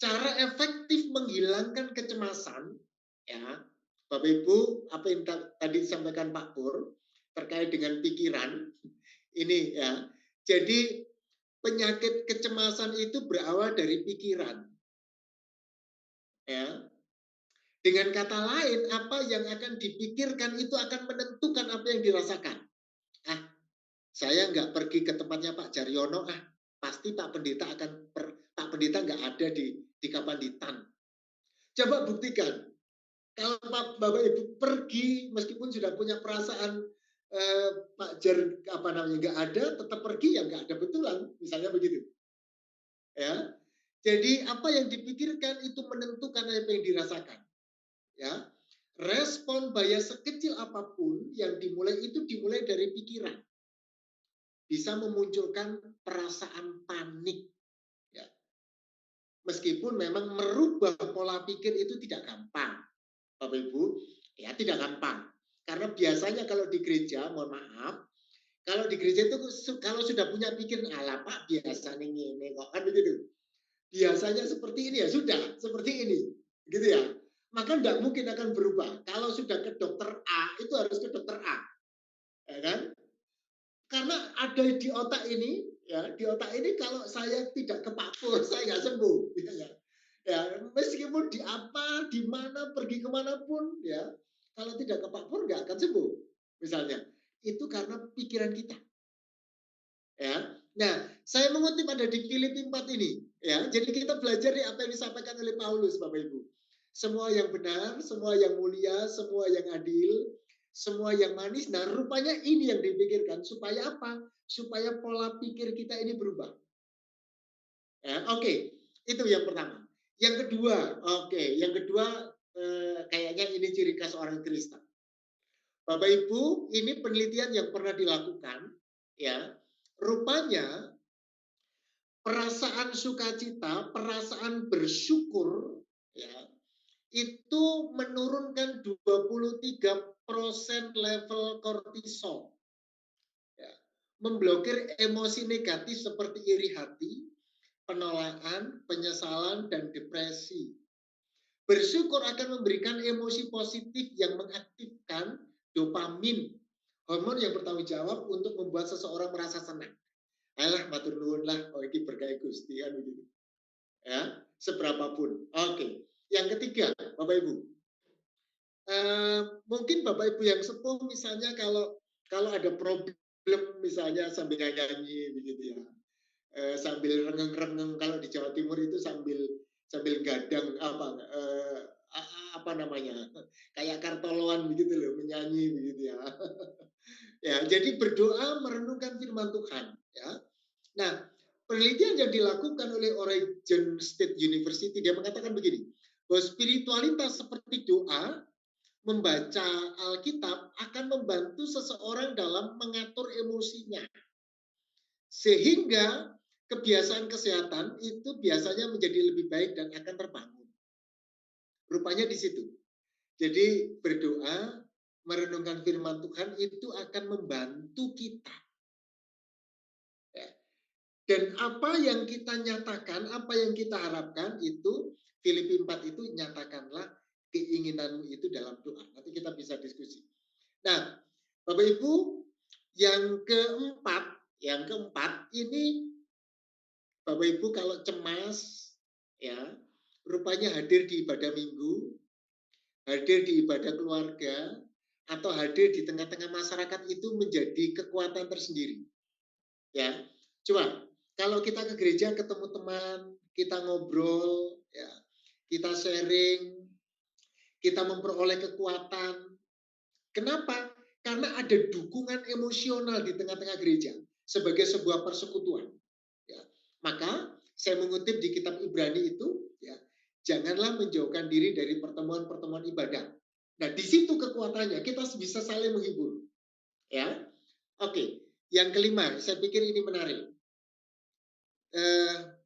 cara efektif menghilangkan kecemasan, ya, Bapak Ibu, apa yang tadi disampaikan Pak Pur terkait dengan pikiran, ini ya. Jadi penyakit kecemasan itu berawal dari pikiran. Ya. Dengan kata lain, apa yang akan dipikirkan itu akan menentukan apa yang dirasakan. Saya nggak pergi ke tempatnya Pak Jaryono, pasti Pak Pendeta nggak ada di Kapanditan. Coba buktikan. Kalau Bapak Ibu pergi, meskipun sudah punya perasaan Pak Jar nggak ada, tetap pergi ya nggak ada betulan, misalnya begitu. Ya, jadi apa yang dipikirkan itu menentukan apa yang dirasakan. Ya, respon bias sekecil apapun yang dimulai dari pikiran, bisa memunculkan perasaan panik. Ya. Meskipun memang merubah pola pikir itu tidak gampang, Bapak Ibu, ya tidak gampang. Karena biasanya kalau di gereja, mohon maaf, kalau di gereja itu kalau sudah punya pikiran, ala Pak biasa ini kok kan begitu. Biasanya seperti ini ya sudah, seperti ini, gitu ya. Maka tidak mungkin akan berubah. Kalau sudah ke dokter A, itu harus ke dokter A, ya kan? Karena ada di otak ini, ya di otak ini kalau saya tidak ke Pak Pur, saya nggak sembuh, ya. Ya, meskipun di apa, di mana, pergi kemanapun, ya, kalau tidak ke Pak Pur nggak akan sembuh, misalnya. Itu karena pikiran kita. Ya, nah, saya mengutip ada di Filipi 4 ini, ya. Jadi kita belajar dari apa yang disampaikan oleh Paulus, Bapak Ibu. Semua yang benar, semua yang mulia, semua yang adil, semua yang manis. Nah, rupanya ini yang dipikirkan supaya apa? Supaya pola pikir kita ini berubah. Ya, oke. Itu yang pertama. Yang kedua, kayaknya ini ciri khas orang Kristen. Bapak Ibu, ini penelitian yang pernah dilakukan, ya. Rupanya perasaan sukacita, perasaan bersyukur, ya, itu menurunkan 23% level kortisol. Ya. Memblokir emosi negatif seperti iri hati, penolakan, penyesalan, dan depresi. Bersyukur akan memberikan emosi positif yang mengaktifkan dopamin, Hormon yang bertanggung jawab untuk membuat seseorang merasa senang. Alah, matur nuwun lah, oh iki berkah Gusti kan begitu. Ya, seberapapun. Oke. Yang ketiga, Bapak Ibu. Mungkin Bapak Ibu yang sepuh misalnya kalau ada problem misalnya sambil nyanyi begitu ya. Sambil rengeng-rengeng, kalau di Jawa Timur itu sambil gadang apa namanya, kayak kartoloan begitu loh, menyanyi begitu ya. Ya, jadi berdoa merenungkan firman Tuhan ya. Nah, penelitian yang dilakukan oleh Oregon State University, dia mengatakan begini, bahwa spiritualitas seperti doa, membaca Alkitab akan membantu seseorang dalam mengatur emosinya. Sehingga kebiasaan kesehatan itu biasanya menjadi lebih baik dan akan terbangun. Rupanya di situ. Jadi berdoa, merenungkan firman Tuhan itu akan membantu kita. Dan apa yang kita nyatakan, apa yang kita harapkan itu, Filipi 4 itu nyatakanlah keinginanmu itu dalam doa. Nanti kita bisa diskusi. Nah, Bapak Ibu, yang keempat ini Bapak Ibu kalau cemas ya, rupanya hadir di ibadah minggu, hadir di ibadah keluarga, atau hadir di tengah-tengah masyarakat itu menjadi kekuatan tersendiri. Ya, coba kalau kita ke gereja ketemu teman, kita ngobrol, ya, kita sharing, kita memperoleh kekuatan. Kenapa? Karena ada dukungan emosional di tengah-tengah gereja sebagai sebuah persekutuan. Ya. Maka saya mengutip di kitab Ibrani itu, ya, janganlah menjauhkan diri dari pertemuan-pertemuan ibadah. Nah, di situ kekuatannya, kita bisa saling menghibur. Ya, oke. Yang kelima, saya pikir ini menarik.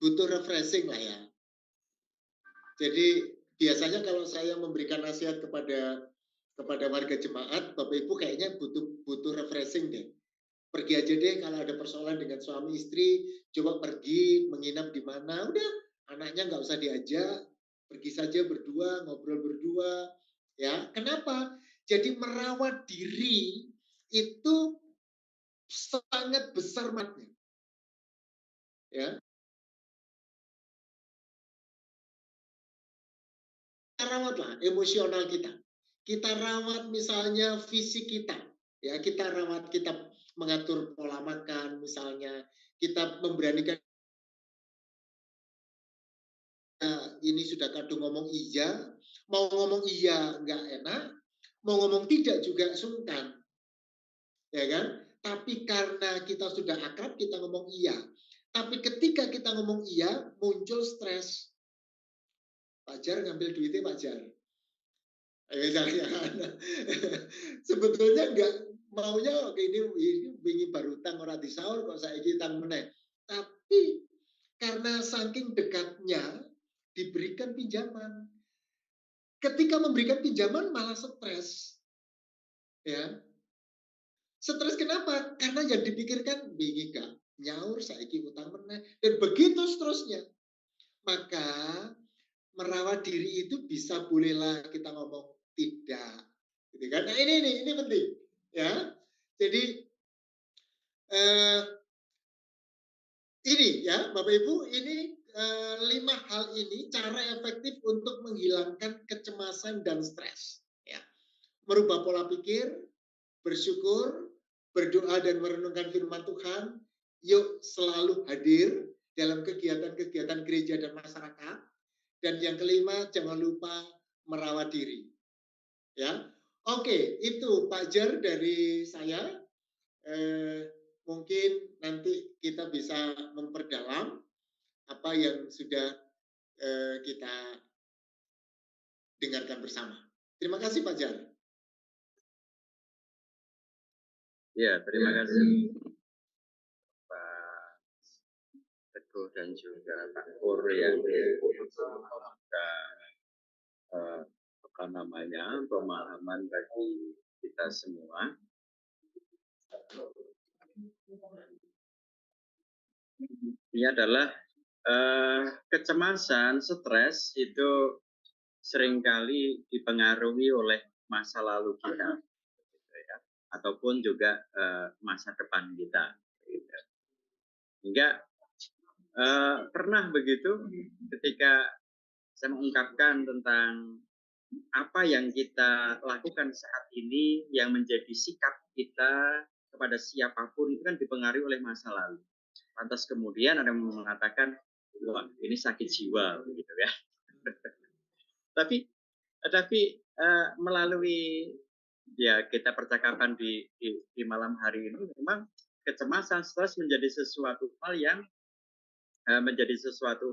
Butuh refreshing lah ya. Jadi biasanya kalau saya memberikan nasihat kepada warga jemaat, Bapak Ibu kayaknya butuh refreshing deh. Pergi aja deh kalau ada persoalan dengan suami istri, coba pergi menginap di mana, udah anaknya nggak usah diajak, pergi saja berdua, ngobrol berdua, ya. Kenapa? Jadi merawat diri itu sangat besar maknanya, ya. Kita rawatlah emosional kita rawat misalnya fisik kita, ya kita rawat, kita mengatur pola makan misalnya, kita memberanikan ini sudah kadung ngomong iya, mau ngomong iya nggak enak, mau ngomong tidak juga sungkan, ya kan? Tapi karena kita sudah akrab, kita ngomong iya. Tapi ketika kita ngomong iya, muncul stres. Pak Jar ngambil duitnya Pak Jar. Misalnya, sebetulnya nggak maunya ini ingin barutang orang disaur kok saya tang meneh. Tapi karena saking dekatnya diberikan pinjaman. Ketika memberikan pinjaman malah stres. Ya. Stres kenapa? Karena yang dipikirkan bingi gak nyaur saiki utang meneh dan begitu seterusnya. Maka merawat diri itu bisa bolehlah kita ngomong tidak. Gitu kan? Nah, ini penting, ya. Jadi ini ya, Bapak Ibu, ini 5 hal ini cara efektif untuk menghilangkan kecemasan dan stres, ya. Merubah pola pikir, bersyukur, berdoa dan merenungkan firman Tuhan. Yuk selalu hadir dalam kegiatan-kegiatan gereja dan masyarakat. Dan yang kelima, jangan lupa merawat diri. Ya, oke, itu Pak Jar dari saya. Mungkin nanti kita bisa memperdalam apa yang sudah kita dengarkan bersama. Terima kasih Pak Jar. Ya, terima kasih Pak Teguh dan juga Pak Pur ya. Apa namanya, pemahaman bagi kita semua. Ini adalah kecemasan, stres itu seringkali dipengaruhi oleh masa lalu kita. ataupun juga masa depan kita. Gitu. Hingga pernah begitu ketika saya mengungkapkan tentang apa yang kita lakukan saat ini yang menjadi sikap kita kepada siapapun itu kan dipengaruhi oleh masa lalu. Lantas kemudian ada yang mengatakan, wah ini sakit jiwa begitu ya. tapi melalui ya kita percakapan di malam hari ini memang kecemasan, stres menjadi sesuatu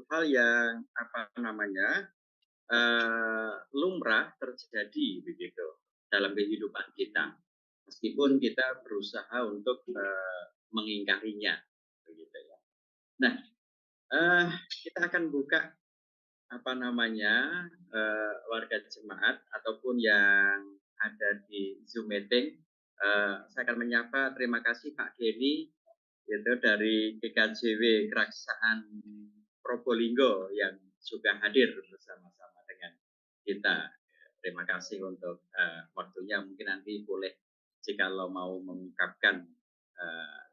hal yang apa namanya lumrah terjadi begitu dalam kehidupan kita, meskipun kita berusaha untuk mengingkarinya begitu ya. Nah, kita akan buka apa namanya warga jemaat ataupun yang ada di Zoom meeting. Saya akan menyapa, terima kasih Pak Geni itu dari GKJW Keraksaan Probolinggo yang sudah hadir bersama-sama dengan kita. Terima kasih untuk waktunya. Mungkin nanti boleh jikalau mau mengungkapkan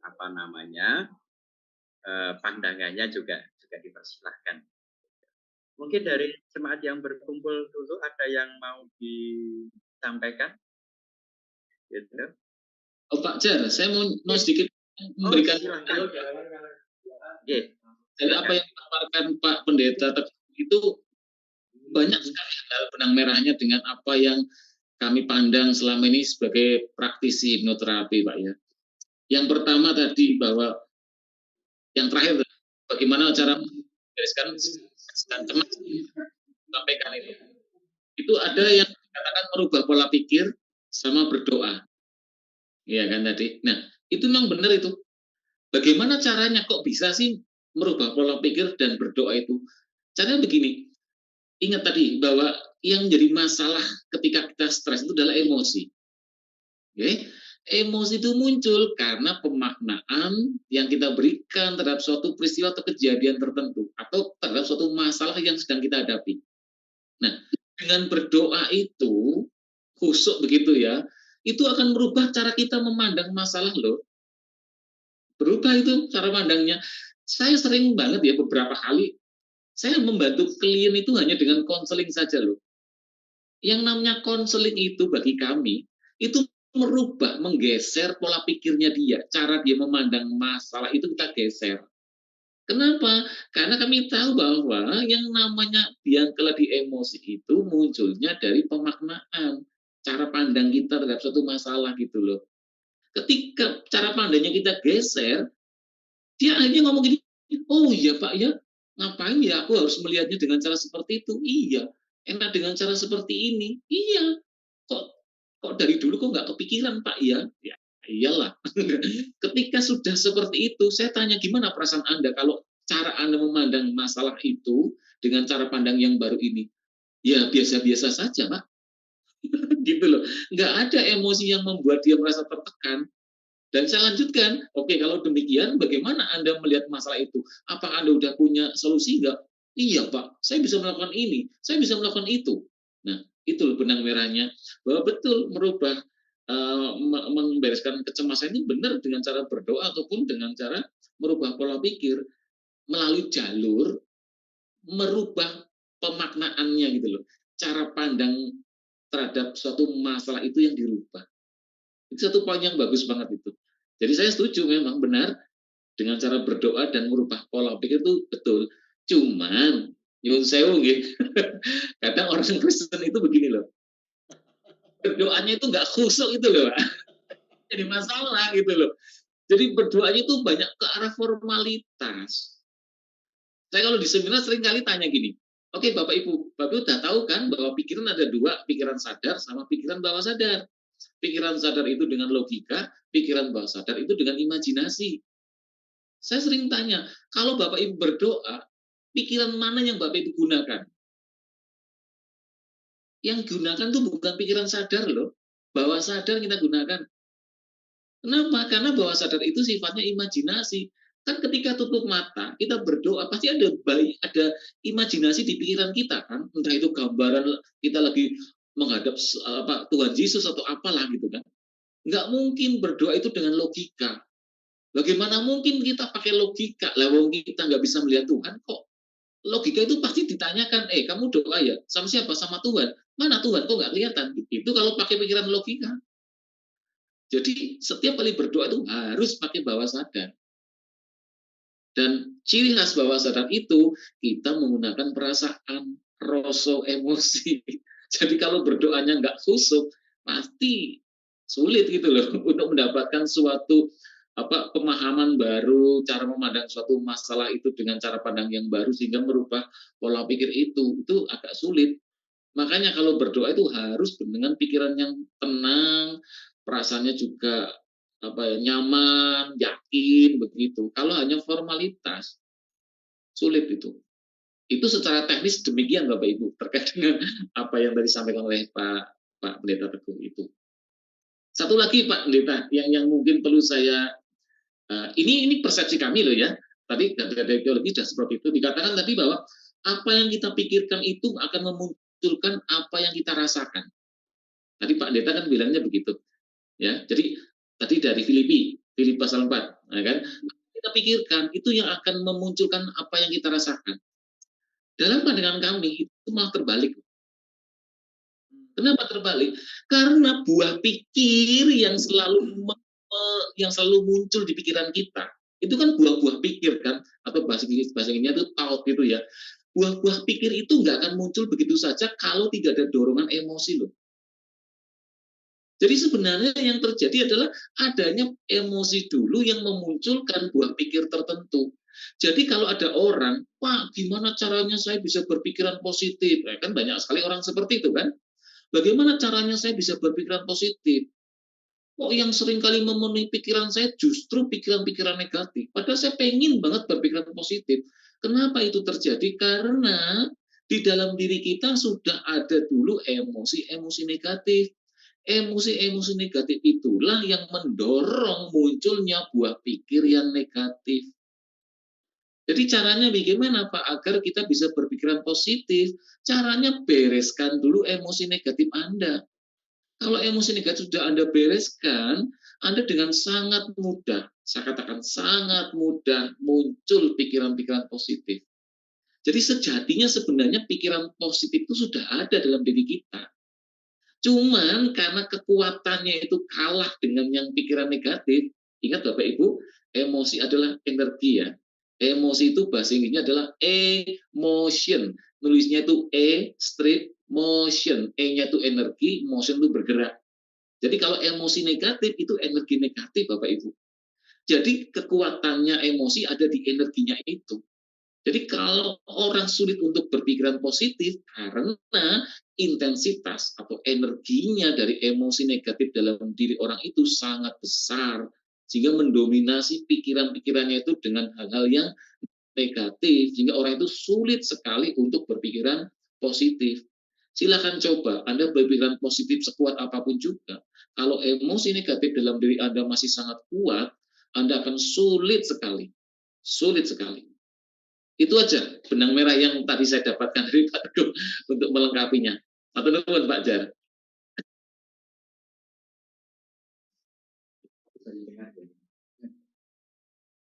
apa namanya pandangannya juga dipersilahkan. Mungkin dari jemaat yang berkumpul dulu ada yang mau disampaikan? Gitu. Oh Pak Jar, saya mau sedikit memberikan dari apa yang dipaparkan Pak Pendeta itu banyak sekali hal benang merahnya dengan apa yang kami pandang selama ini sebagai praktisi hipnoterapi, Pak ya. Yang pertama tadi bahwa yang terakhir bagaimana cara membereskan cemas sampaikan itu ada yang dikatakan merubah pola pikir sama berdoa, ya kan tadi. Nah itu memang benar itu. Bagaimana caranya kok bisa sih merubah pola pikir dan berdoa itu? Caranya begini, ingat tadi bahwa yang jadi masalah ketika kita stres itu adalah emosi. Okay? Emosi itu muncul karena pemaknaan yang kita berikan terhadap suatu peristiwa atau kejadian tertentu atau terhadap suatu masalah yang sedang kita hadapi. Nah, dengan berdoa itu khusyuk begitu ya, itu akan merubah cara kita memandang masalah loh. Berubah itu cara pandangnya. Saya sering banget ya beberapa kali saya membantu klien itu hanya dengan konseling saja loh. Yang namanya konseling itu bagi kami itu merubah, menggeser pola pikirnya dia, cara dia memandang masalah itu kita geser. Kenapa? Karena kami tahu bahwa yang namanya biangkala di emosi itu munculnya dari pemaknaan, cara pandang kita terhadap suatu masalah gitu loh. Ketika cara pandangnya kita geser, dia akhirnya ngomong gini, oh iya Pak ya, ngapain ya aku harus melihatnya dengan cara seperti itu? Iya, enak dengan cara seperti ini. Iya, kok dari dulu kok nggak kepikiran Pak ya? Ya iyalah. Ketika sudah seperti itu, saya tanya gimana perasaan Anda kalau cara Anda memandang masalah itu dengan cara pandang yang baru ini? Ya biasa-biasa saja Pak. Gitu loh. Nggak ada emosi yang membuat dia merasa tertekan. Dan saya lanjutkan, oke kalau demikian bagaimana Anda melihat masalah itu? Apakah Anda sudah punya solusi enggak? Iya Pak, saya bisa melakukan ini, saya bisa melakukan itu. Nah, itu loh benang merahnya, bahwa betul merubah, membereskan kecemasan ini benar dengan cara berdoa ataupun dengan cara merubah pola pikir, melalui jalur merubah pemaknaannya gitu loh. Cara pandang terhadap suatu masalah itu yang dirubah. Itu satu poin yang bagus banget itu. Jadi saya setuju memang benar dengan cara berdoa dan merubah pola pikir itu betul. Cuman nyuwun sewu gitu. Kadang orang Kristen itu begini loh. Berdoanya itu nggak khusyuk itu loh. Jadi masalah gitu loh. Jadi berdoanya itu banyak ke arah formalitas. Saya kalau di seminar sering kali tanya gini, oke Bapak Ibu udah tahu kan bahwa pikiran ada dua, pikiran sadar sama pikiran bawah sadar. Pikiran sadar itu dengan logika, pikiran bawah sadar itu dengan imajinasi. Saya sering tanya, kalau Bapak Ibu berdoa, pikiran mana yang Bapak Ibu gunakan? Yang gunakan itu bukan pikiran sadar loh. Bawah sadar kita gunakan. Kenapa? Karena bawah sadar itu sifatnya imajinasi. Kan ketika tutup mata, kita berdoa, pasti ada imajinasi di pikiran kita kan. Entah itu gambaran kita lagi menghadap Tuhan Yesus atau apalah gitu kan. Nggak mungkin berdoa itu dengan logika. Bagaimana mungkin kita pakai logika? Lah wong kita nggak bisa melihat Tuhan kok. Logika itu pasti ditanyakan, kamu doa ya? Sama siapa? Sama Tuhan. Mana Tuhan? Kok nggak kelihatan? Itu kalau pakai pikiran logika. Jadi setiap kali berdoa itu harus pakai bawah sadar. Dan ciri khas bawah sadar itu kita menggunakan perasaan, rasa, emosi. Jadi kalau berdoanya nggak khusyuk, pasti sulit gitu loh untuk mendapatkan suatu pemahaman baru, cara memandang suatu masalah itu dengan cara pandang yang baru sehingga merubah pola pikir itu agak sulit. Makanya kalau berdoa itu harus dengan pikiran yang tenang, perasaannya juga nyaman, yakin begitu. Kalau hanya formalitas, sulit itu. Itu secara teknis demikian Bapak Ibu terkait dengan apa yang tadi disampaikan oleh Pak Pendeta Teguh itu. Satu lagi Pak Pendeta yang mungkin perlu saya ini persepsi kami loh ya. Tadi dari teologi sudah seperti itu dikatakan tadi bahwa apa yang kita pikirkan itu akan memunculkan apa yang kita rasakan. Tadi Pak Pendeta kan bilangnya begitu. Ya, jadi tadi dari Filipi pasal 4, ya kan? Kita pikirkan itu yang akan memunculkan apa yang kita rasakan. Dalam pandangan kami itu malah terbalik. Kenapa terbalik? Karena buah pikir yang selalu muncul di pikiran kita itu kan buah-buah pikir kan, atau bahasa Inggrisnya itu thought gitu ya. Buah-buah pikir itu nggak akan muncul begitu saja kalau tidak ada dorongan emosi loh. Jadi sebenarnya yang terjadi adalah adanya emosi dulu yang memunculkan buah pikir tertentu. Jadi kalau ada orang, Pak, gimana caranya saya bisa berpikiran positif? Kan banyak sekali orang seperti itu kan. Bagaimana caranya saya bisa berpikiran positif? Kok yang seringkali memenuhi pikiran saya justru pikiran-pikiran negatif. Padahal saya pengen banget berpikiran positif. Kenapa itu terjadi? Karena di dalam diri kita sudah ada dulu emosi-emosi negatif. Emosi-emosi negatif itulah yang mendorong munculnya buah pikir yang negatif. Jadi caranya bagaimana Pak agar kita bisa berpikiran positif? Caranya bereskan dulu emosi negatif Anda. Kalau emosi negatif sudah Anda bereskan, Anda dengan sangat mudah, saya katakan sangat mudah muncul pikiran-pikiran positif. Jadi sejatinya sebenarnya pikiran positif itu sudah ada dalam diri kita. Cuman karena kekuatannya itu kalah dengan yang pikiran negatif, ingat Bapak Ibu, emosi adalah energi ya. Emosi itu bahasa Inggrisnya adalah emotion. Nulisnya itu strip motion. E-nya itu energi, motion itu bergerak. Jadi kalau emosi negatif itu energi negatif Bapak Ibu. Jadi kekuatannya emosi ada di energinya itu. Jadi kalau orang sulit untuk berpikiran positif karena intensitas atau energinya dari emosi negatif dalam diri orang itu sangat besar sehingga mendominasi pikiran-pikirannya itu dengan hal-hal yang negatif sehingga orang itu sulit sekali untuk berpikiran positif. Silakan coba Anda berpikiran positif sekuat apapun juga. Kalau emosi negatif dalam diri Anda masih sangat kuat, Anda akan sulit sekali. Sulit sekali. Itu aja benang merah yang tadi saya dapatkan dari Pak Teguh untuk melengkapinya. Atau nuwun Pak Jar.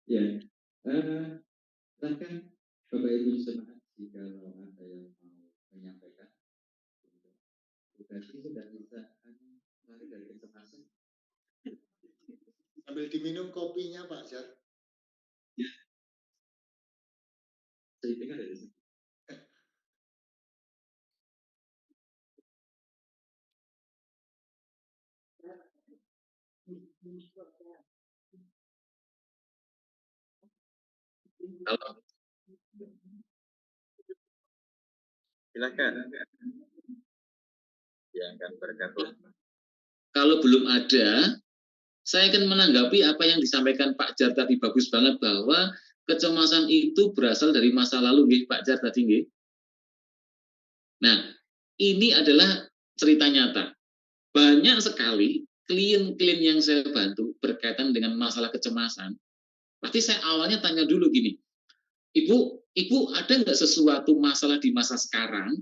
Ya, silakan Bapak Ibu jemaat jika ada yang mau menyampaikan. Berarti sudah bisa lari dari kecemasan. Sambil diminum kopinya Pak Jar. Ya. Saya dengar dari sini. Halo. Silakan. Yang akan bergabung. Kalau belum ada, saya akan menanggapi apa yang disampaikan Pak Jar tadi bagus banget bahwa kecemasan itu berasal dari masa lalu, nggih, Pak Jar tadi, nggih. Nah, ini adalah cerita nyata. Banyak sekali klien-klien yang saya bantu berkaitan dengan masalah kecemasan. Pasti saya awalnya tanya dulu gini, Ibu ada nggak sesuatu masalah di masa sekarang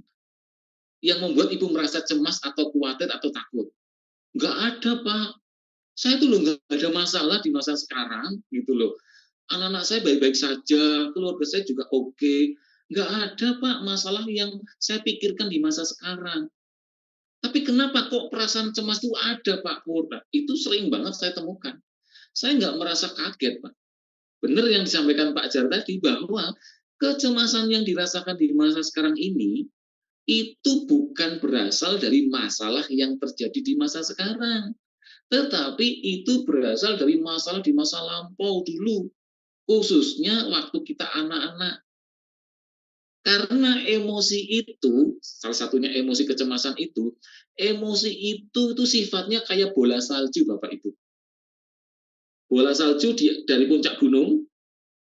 yang membuat Ibu merasa cemas atau khawatir atau takut? Nggak ada, Pak. Saya tuh loh nggak ada masalah di masa sekarang gitu loh. Anak-anak saya baik-baik saja, keluarga saya juga oke. Nggak ada Pak masalah yang saya pikirkan di masa sekarang. Tapi kenapa kok perasaan cemas itu ada Pak Pur? Itu sering banget saya temukan. Saya nggak merasa kaget Pak. Benar yang disampaikan Pak Jar tadi bahwa kecemasan yang dirasakan di masa sekarang ini itu bukan berasal dari masalah yang terjadi di masa sekarang, tetapi itu berasal dari masalah di masa lampau dulu, khususnya waktu kita anak-anak. Karena emosi itu, salah satunya emosi kecemasan itu, emosi itu sifatnya kayak bola salju Bapak Ibu. Bola salju dari puncak gunung,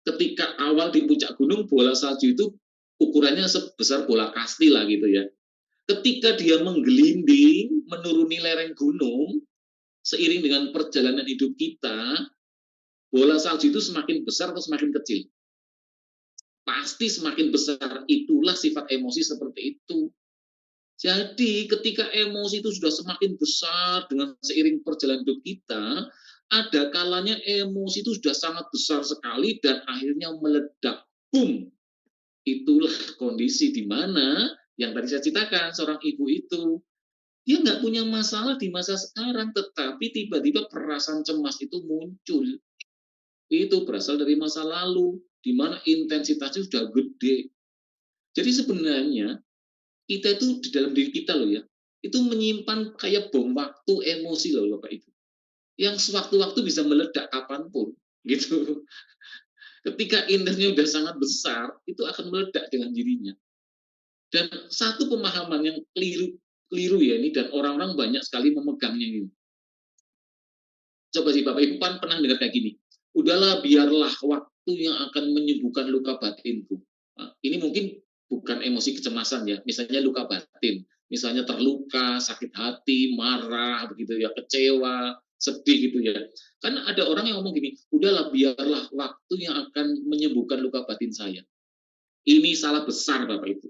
ketika awal di puncak gunung, bola salju itu ukurannya sebesar bola kasti lah gitu ya. Ketika dia menggelinding, menuruni lereng gunung, seiring dengan perjalanan hidup kita, bola salju itu semakin besar atau semakin kecil? Pasti semakin besar. Itulah sifat emosi seperti itu. Jadi ketika emosi itu sudah semakin besar dengan seiring perjalanan hidup kita, ada kalanya emosi itu sudah sangat besar sekali dan akhirnya meledak. Boom! Itulah kondisi di mana yang tadi saya ceritakan, seorang ibu itu, dia nggak punya masalah di masa sekarang, tetapi tiba-tiba perasaan cemas itu muncul. Itu berasal dari masa lalu, di mana intensitasnya sudah gede. Jadi sebenarnya kita itu di dalam diri kita loh ya, itu menyimpan kayak bom waktu emosi loh Bapak Ibu, yang sewaktu-waktu bisa meledak kapanpun gitu. Ketika intensnya udah sangat besar, itu akan meledak dengan dirinya. Dan satu pemahaman yang keliru ya ini, dan orang-orang banyak sekali memegangnya ini. Coba sih Bapak Ibu kan pernah dengar kayak gini, udahlah biarlah waktu yang akan menyembuhkan luka batinku. Nah, ini mungkin bukan emosi kecemasan ya, misalnya luka batin, misalnya terluka, sakit hati, marah, begitu ya, kecewa, sedih gitu ya. Kan ada orang yang ngomong gini, udahlah biarlah waktu yang akan menyembuhkan luka batin saya. Ini salah besar Bapak Ibu.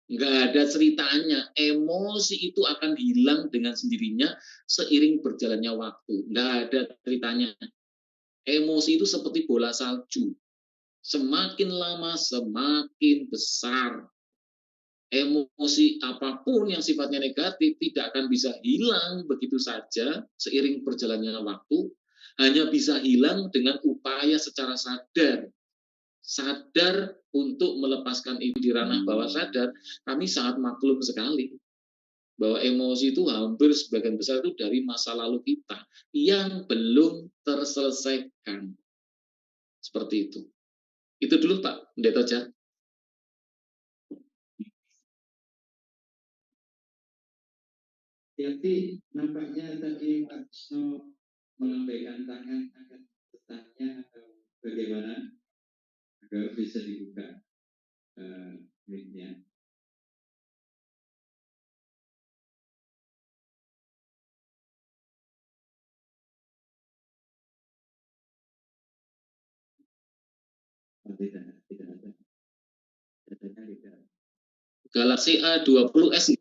Nggak ada ceritanya, emosi itu akan hilang dengan sendirinya seiring berjalannya waktu. Nggak ada ceritanya. Emosi itu seperti bola salju. Semakin lama, semakin besar. Emosi apapun yang sifatnya negatif tidak akan bisa hilang begitu saja seiring berjalannya waktu. Hanya bisa hilang dengan upaya secara sadar. Sadar untuk melepaskan itu di ranah bawah sadar, kami sangat maklum sekali bahwa emosi itu hampir sebagian besar itu dari masa lalu kita yang belum terselesaikan. Seperti itu. Itu dulu Pak Pendeta Jar. Jadi nampaknya tadi Pak Wisnu melambaikan tangan akan bertanya atau bagaimana, agar bisa dibuka mic-nya. Tidak ada. Katanya tidak. Galaxy A20s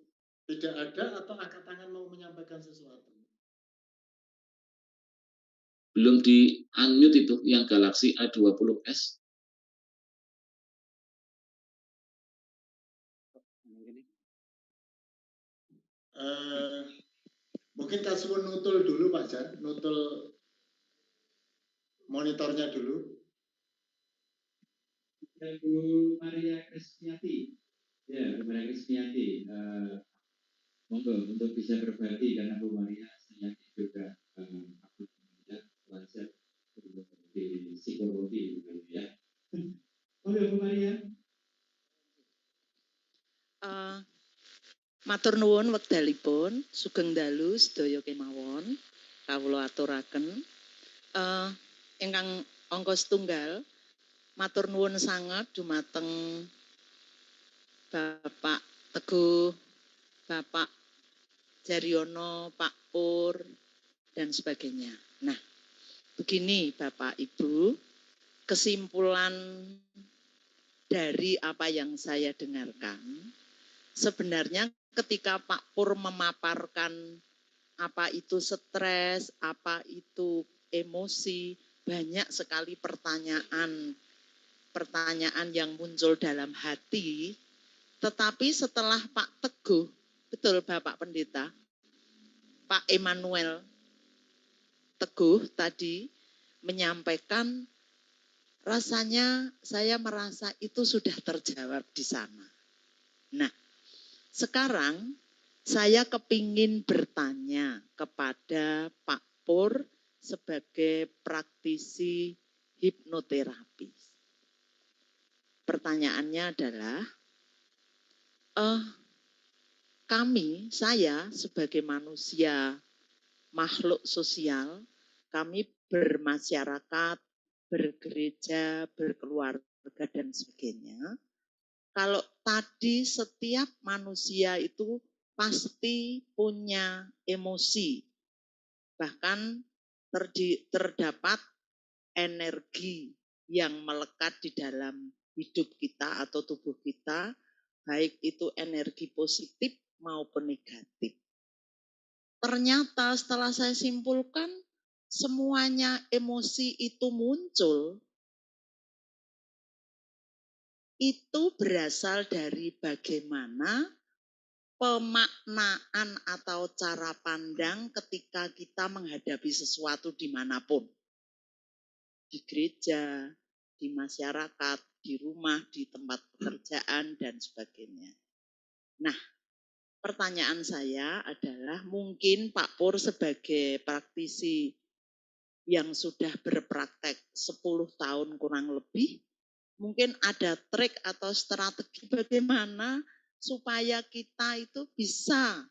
Tidak ada atau angkat tangan mau menyampaikan sesuatu? belum di unmute itu yang Galaxy A20s. Mungkin kasih nutul dulu Pak Jan, nutul monitornya dulu. Bu Maria Krismiati, ya Bu Maria Krismiati, monggo untuk bisa berbagi, karena Bu Maria saya juga aku belajar di psikologi ya. Monggo Bu Maria. Matur nuwun wekdalipun, sugeng dalu sedaya kemawon kawula aturaken. Ingkang angka setunggal, matur nuwun sanget dumateng Bapak Teguh, Bapak Jaryono, Pak Pur, dan sebagainya. Nah, begini Bapak Ibu, kesimpulan dari apa yang saya dengarkan, sebenarnya ketika Pak Pur memaparkan apa itu stres, apa itu emosi, banyak sekali pertanyaan yang muncul dalam hati. Tetapi setelah Pak Teguh, betul Bapak Pendeta, Pak Emmanuel Teguh tadi menyampaikan, rasanya saya merasa itu sudah terjawab di sana. Nah, sekarang saya kepingin bertanya kepada Pak Pur sebagai praktisi hipnoterapi. Pertanyaannya adalah, saya sebagai manusia, makhluk sosial, kami bermasyarakat, bergereja, berkeluarga, dan sebagainya. Kalau tadi setiap manusia itu pasti punya emosi, bahkan terdapat energi yang melekat di dalam hidup kita atau tubuh kita, baik itu energi positif maupun negatif. Ternyata setelah saya simpulkan, semuanya emosi itu muncul, itu berasal dari bagaimana pemaknaan atau cara pandang ketika kita menghadapi sesuatu dimanapun. Di gereja, di masyarakat, di rumah, di tempat pekerjaan, dan sebagainya. Nah, pertanyaan saya adalah, mungkin Pak Pur sebagai praktisi yang sudah berpraktek 10 tahun kurang lebih, mungkin ada trik atau strategi bagaimana supaya kita itu bisa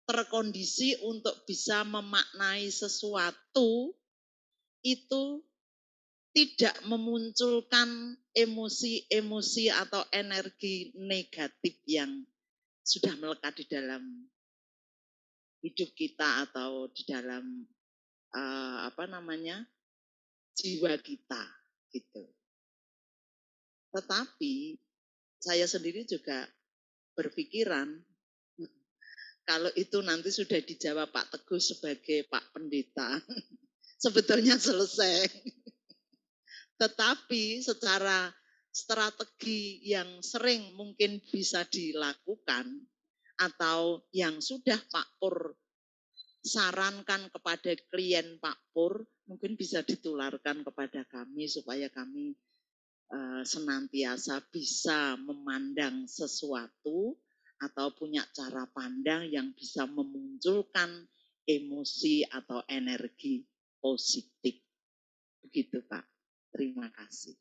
terkondisi untuk bisa memaknai sesuatu itu tidak memunculkan emosi-emosi atau energi negatif yang sudah melekat di dalam hidup kita atau di dalam jiwa kita gitu. Tetapi saya sendiri juga berpikiran kalau itu nanti sudah dijawab Pak Teguh sebagai Pak Pendeta, sebetulnya selesai. Tetapi secara strategi yang sering mungkin bisa dilakukan atau yang sudah Pak Pur sarankan kepada klien Pak Pur, mungkin bisa ditularkan kepada kami supaya kami senantiasa bisa memandang sesuatu atau punya cara pandang yang bisa memunculkan emosi atau energi positif. Begitu Pak. Terima kasih.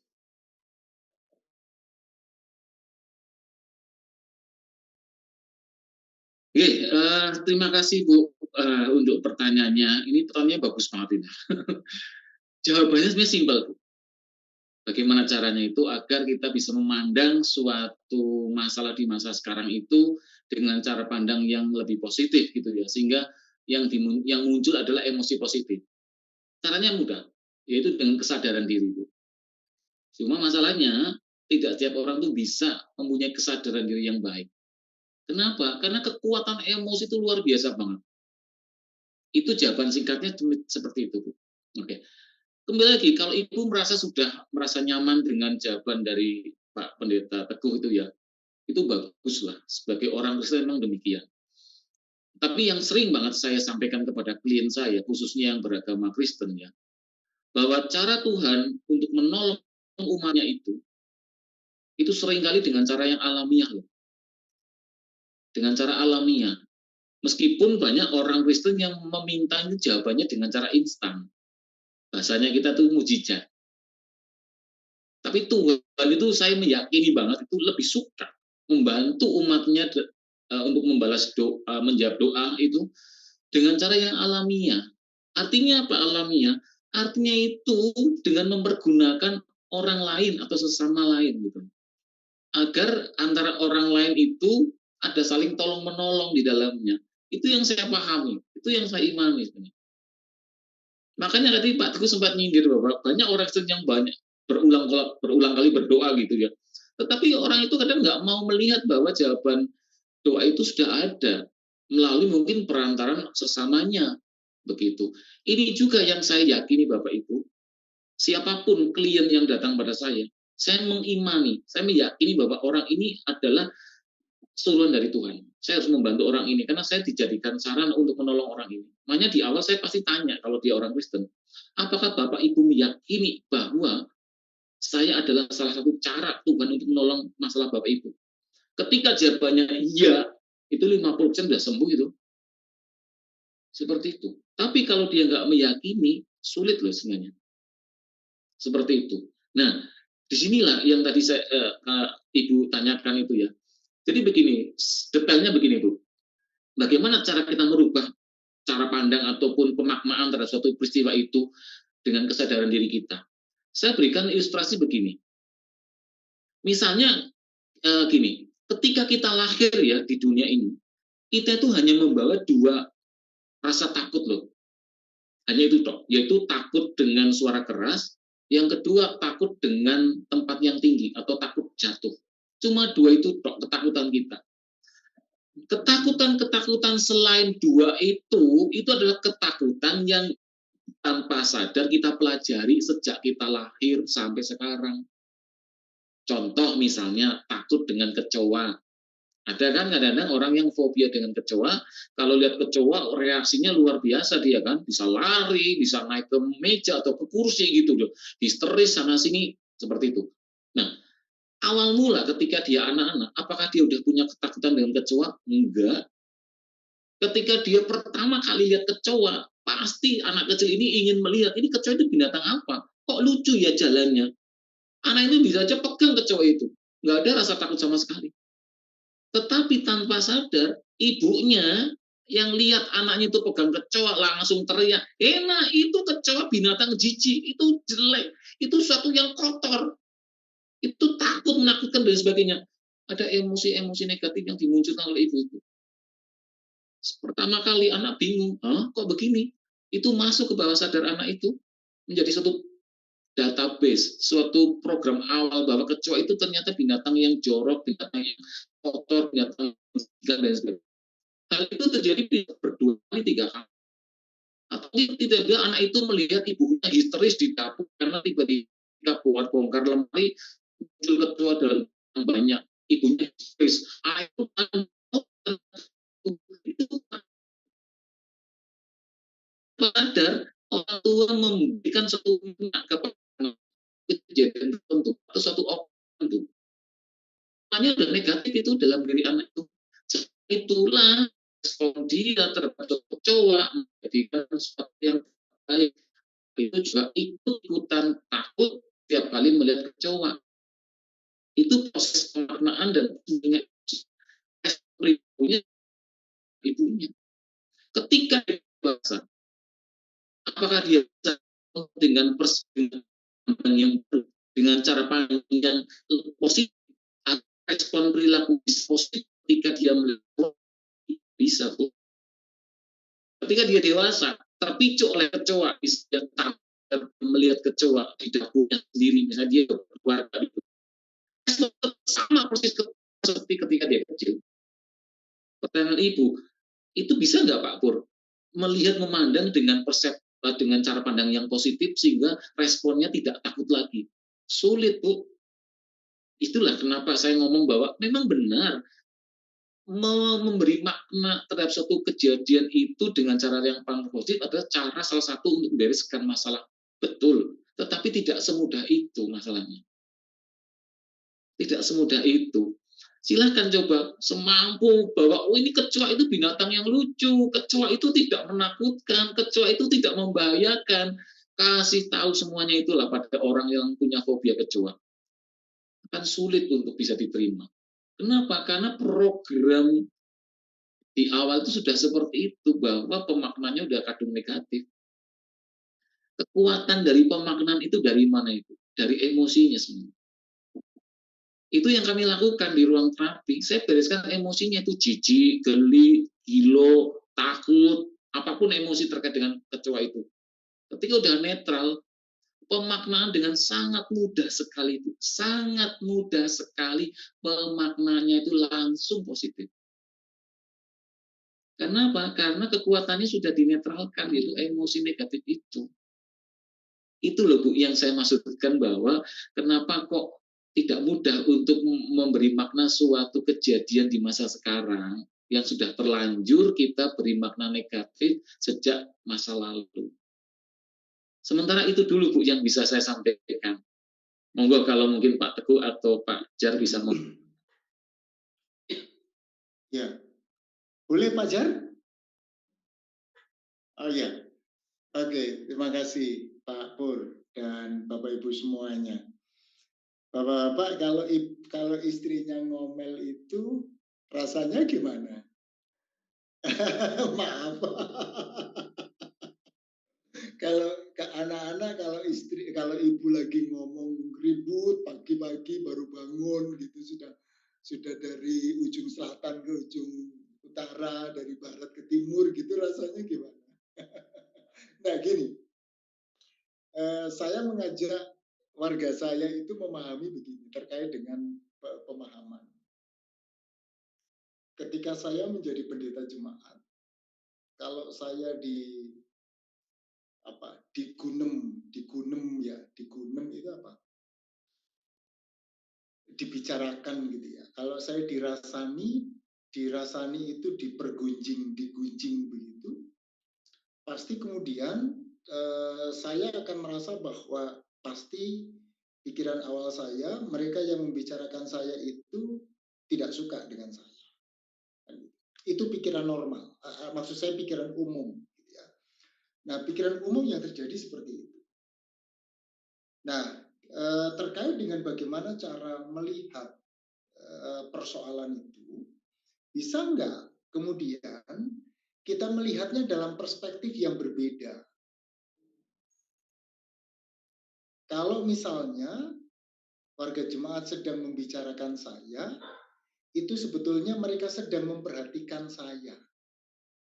Oke, terima kasih Bu untuk pertanyaannya. Ini pertanyaannya bagus banget ini. Jawabannya sebenarnya simpel Bu. Bagaimana caranya itu agar kita bisa memandang suatu masalah di masa sekarang itu dengan cara pandang yang lebih positif gitu ya, sehingga yang muncul adalah emosi positif. Caranya mudah, yaitu dengan kesadaran diri Bu. Cuma masalahnya tidak setiap orang tuh bisa mempunyai kesadaran diri yang baik. Kenapa? Karena kekuatan emosi itu luar biasa banget. Itu jawaban singkatnya seperti itu Bu. Oke. Kembali lagi, kalau Ibu sudah merasa nyaman dengan jawaban dari Pak Pendeta Teguh itu ya, itu baguslah. Sebagai orang Kristen memang demikian. Tapi yang sering banget saya sampaikan kepada klien saya, khususnya yang beragama Kristen ya, bahwa cara Tuhan untuk menolong umatnya itu seringkali dengan cara yang alamiah loh. Dengan cara alamiah. Meskipun banyak orang Kristen yang meminta ini jawabannya dengan cara instan. Bahasanya kita tuh mujizat. Tapi Tuhan itu saya meyakini banget itu lebih suka membantu umatnya untuk menjawab doa itu dengan cara yang alamiah. Artinya apa alamiah? Artinya itu dengan mempergunakan orang lain atau sesama lain gitu. Agar antara orang lain itu ada saling tolong menolong di dalamnya. Itu yang saya pahami, itu yang saya imani sebenarnya. Makanya tadi Pak Teguh sempat nyindir bahwa banyak orang yang banyak berulang kali berdoa gitu ya. Tetapi orang itu kadang nggak mau melihat bahwa jawaban doa itu sudah ada melalui mungkin perantaran sesamanya begitu. Ini juga yang saya yakini Bapak Ibu, siapapun klien yang datang pada saya mengimani, saya meyakini bahwa orang ini adalah suruhan dari Tuhan. Saya harus membantu orang ini karena saya dijadikan sarana untuk menolong orang ini. Makanya di awal saya pasti tanya kalau dia orang Kristen, apakah Bapak Ibu meyakini bahwa saya adalah salah satu cara Tuhan untuk menolong masalah Bapak Ibu? Ketika jawabannya iya, itu 50% sudah sembuh itu. Seperti itu. Tapi kalau dia nggak meyakini, sulit loh sebenarnya. Seperti itu. Nah, disinilah yang tadi saya Ibu tanyakan itu ya. Jadi begini, detailnya begini Bu. Bagaimana cara kita merubah cara pandang ataupun pemaknaan terhadap suatu peristiwa itu dengan kesadaran diri kita? Saya berikan ilustrasi begini. Misalnya gini, ketika kita lahir ya di dunia ini, kita itu hanya membawa dua rasa takut loh. Hanya itu toh, yaitu takut dengan suara keras, yang kedua takut dengan tempat yang tinggi atau takut jatuh. Cuma dua itu toh ketakutan kita. Ketakutan-ketakutan selain dua itu adalah ketakutan yang tanpa sadar kita pelajari sejak kita lahir sampai sekarang. Contoh misalnya takut dengan kecoa. Ada kan kadang-kadang orang yang fobia dengan kecoa, kalau lihat kecoa reaksinya luar biasa dia kan, bisa lari, bisa naik ke meja atau ke kursi gitu loh, histeris sana sini seperti itu. Nah, awal mula ketika dia anak-anak, apakah dia udah punya ketakutan dengan kecoa? Enggak. Ketika dia pertama kali lihat kecoa, pasti anak kecil ini ingin melihat, ini kecoa itu binatang apa? Kok lucu ya jalannya? Anak itu bisa aja pegang kecoa itu. Nggak ada rasa takut sama sekali. Tetapi tanpa sadar, ibunya yang lihat anaknya itu pegang kecoa langsung teriak, enak itu kecoa binatang jijik, itu jelek, itu sesuatu yang kotor, itu takut, menakutkan dan sebagainya. Ada emosi-emosi negatif yang dimunculkan oleh ibu itu. Pertama kali anak bingung, kok begini? Itu masuk ke bawah sadar anak itu menjadi suatu database, suatu program awal bahwa kecoa itu ternyata binatang yang jorok, binatang yang kotor, binatang yang dan sebagainya. Hal itu terjadi berdua kali, tiga kali. Atau tiba-tiba anak itu melihat ibunya histeris di dapur karena tiba-tiba bongkar lemari muncul kecoa dalam banyak, ibunya histeris. Itu sadar orang tua memberikan satu kepada kejadian tertentu atau satu orang tertentu. Hanya udah negatif itu dalam diri anak itu. Itulah respon dia terhadap kecoa menjadikan sesuatu yang baik. Itu juga ikut-ikutan takut tiap kali melihat kecoa. Itu proses pemaknaan dan ibunya. Ketika dia dewasa, apakah dia bisa dengan yang dengan cara pandang yang positif, respon perilaku positif ketika dia melihat bisa tuh. Ketika dia dewasa, terpicu oleh kecoa, dia melihat kecoa di dapurnya sendiri, misalnya dia keluarga itu. Sama persis seperti ketika dia kecil. Pertanyaan ibu, itu bisa nggak Pak Pur melihat memandang dengan dengan cara pandang yang positif sehingga responnya tidak takut lagi? Sulit Bu. Itulah kenapa saya ngomong bahwa memang benar memberi makna terhadap suatu kejadian itu dengan cara yang paling positif adalah cara salah satu untuk membereskan masalah. Betul, tetapi tidak semudah itu masalahnya. Tidak semudah itu. Silahkan coba semampu bahwa ini kecoa itu binatang yang lucu, kecoa itu tidak menakutkan, kecoa itu tidak membahayakan. Kasih tahu semuanya itulah pada orang yang punya fobia kecoa. Akan sulit untuk bisa diterima. Kenapa? Karena program di awal itu sudah seperti itu, bahwa pemaknanya udah kadung negatif. Kekuatan dari pemaknaan itu dari mana itu? Dari emosinya semua. Itu yang kami lakukan di ruang terapi. Saya bereskan emosinya itu jijik, geli, gilo, takut, apapun emosi terkait dengan kecoa itu. Ketika udah netral, pemaknaan dengan sangat mudah sekali itu. Sangat mudah sekali pemaknaannya itu langsung positif. Karena apa? Karena kekuatannya sudah dinetralkan, yaitu emosi negatif itu. Itu loh Bu yang saya maksudkan, bahwa kenapa kok tidak mudah untuk memberi makna suatu kejadian di masa sekarang yang sudah terlanjur kita beri makna negatif sejak masa lalu. Sementara itu dulu Bu yang bisa saya sampaikan. Monggo kalau mungkin Pak Teguh atau Pak Jar bisa ngomong. Ya, boleh Pak Jar? Oh ya, oke, terima kasih Pak Pur dan Bapak Ibu semuanya. Bapak-bapak, kalau istrinya ngomel itu rasanya gimana? Maaf. Kalau ke anak-anak, kalau ibu lagi ngomong ribut pagi-pagi baru bangun gitu, sudah dari ujung selatan ke ujung utara, dari barat ke timur gitu, rasanya gimana? Nah gini, saya mengajak warga saya itu memahami begini terkait dengan pemahaman. Ketika saya menjadi pendeta jemaat, kalau saya di gunem itu apa? Dibicarakan gitu ya. Kalau saya dirasani itu digunjing begitu, pasti kemudian saya akan merasa bahwa pasti pikiran awal saya, mereka yang membicarakan saya itu tidak suka dengan saya. Itu pikiran normal, maksud saya pikiran umum. Gitu ya. Nah, pikiran umum yang terjadi seperti itu. Nah, terkait dengan bagaimana cara melihat persoalan itu, bisa nggak kemudian kita melihatnya dalam perspektif yang berbeda? Kalau misalnya warga jemaat sedang membicarakan saya, itu sebetulnya mereka sedang memperhatikan saya.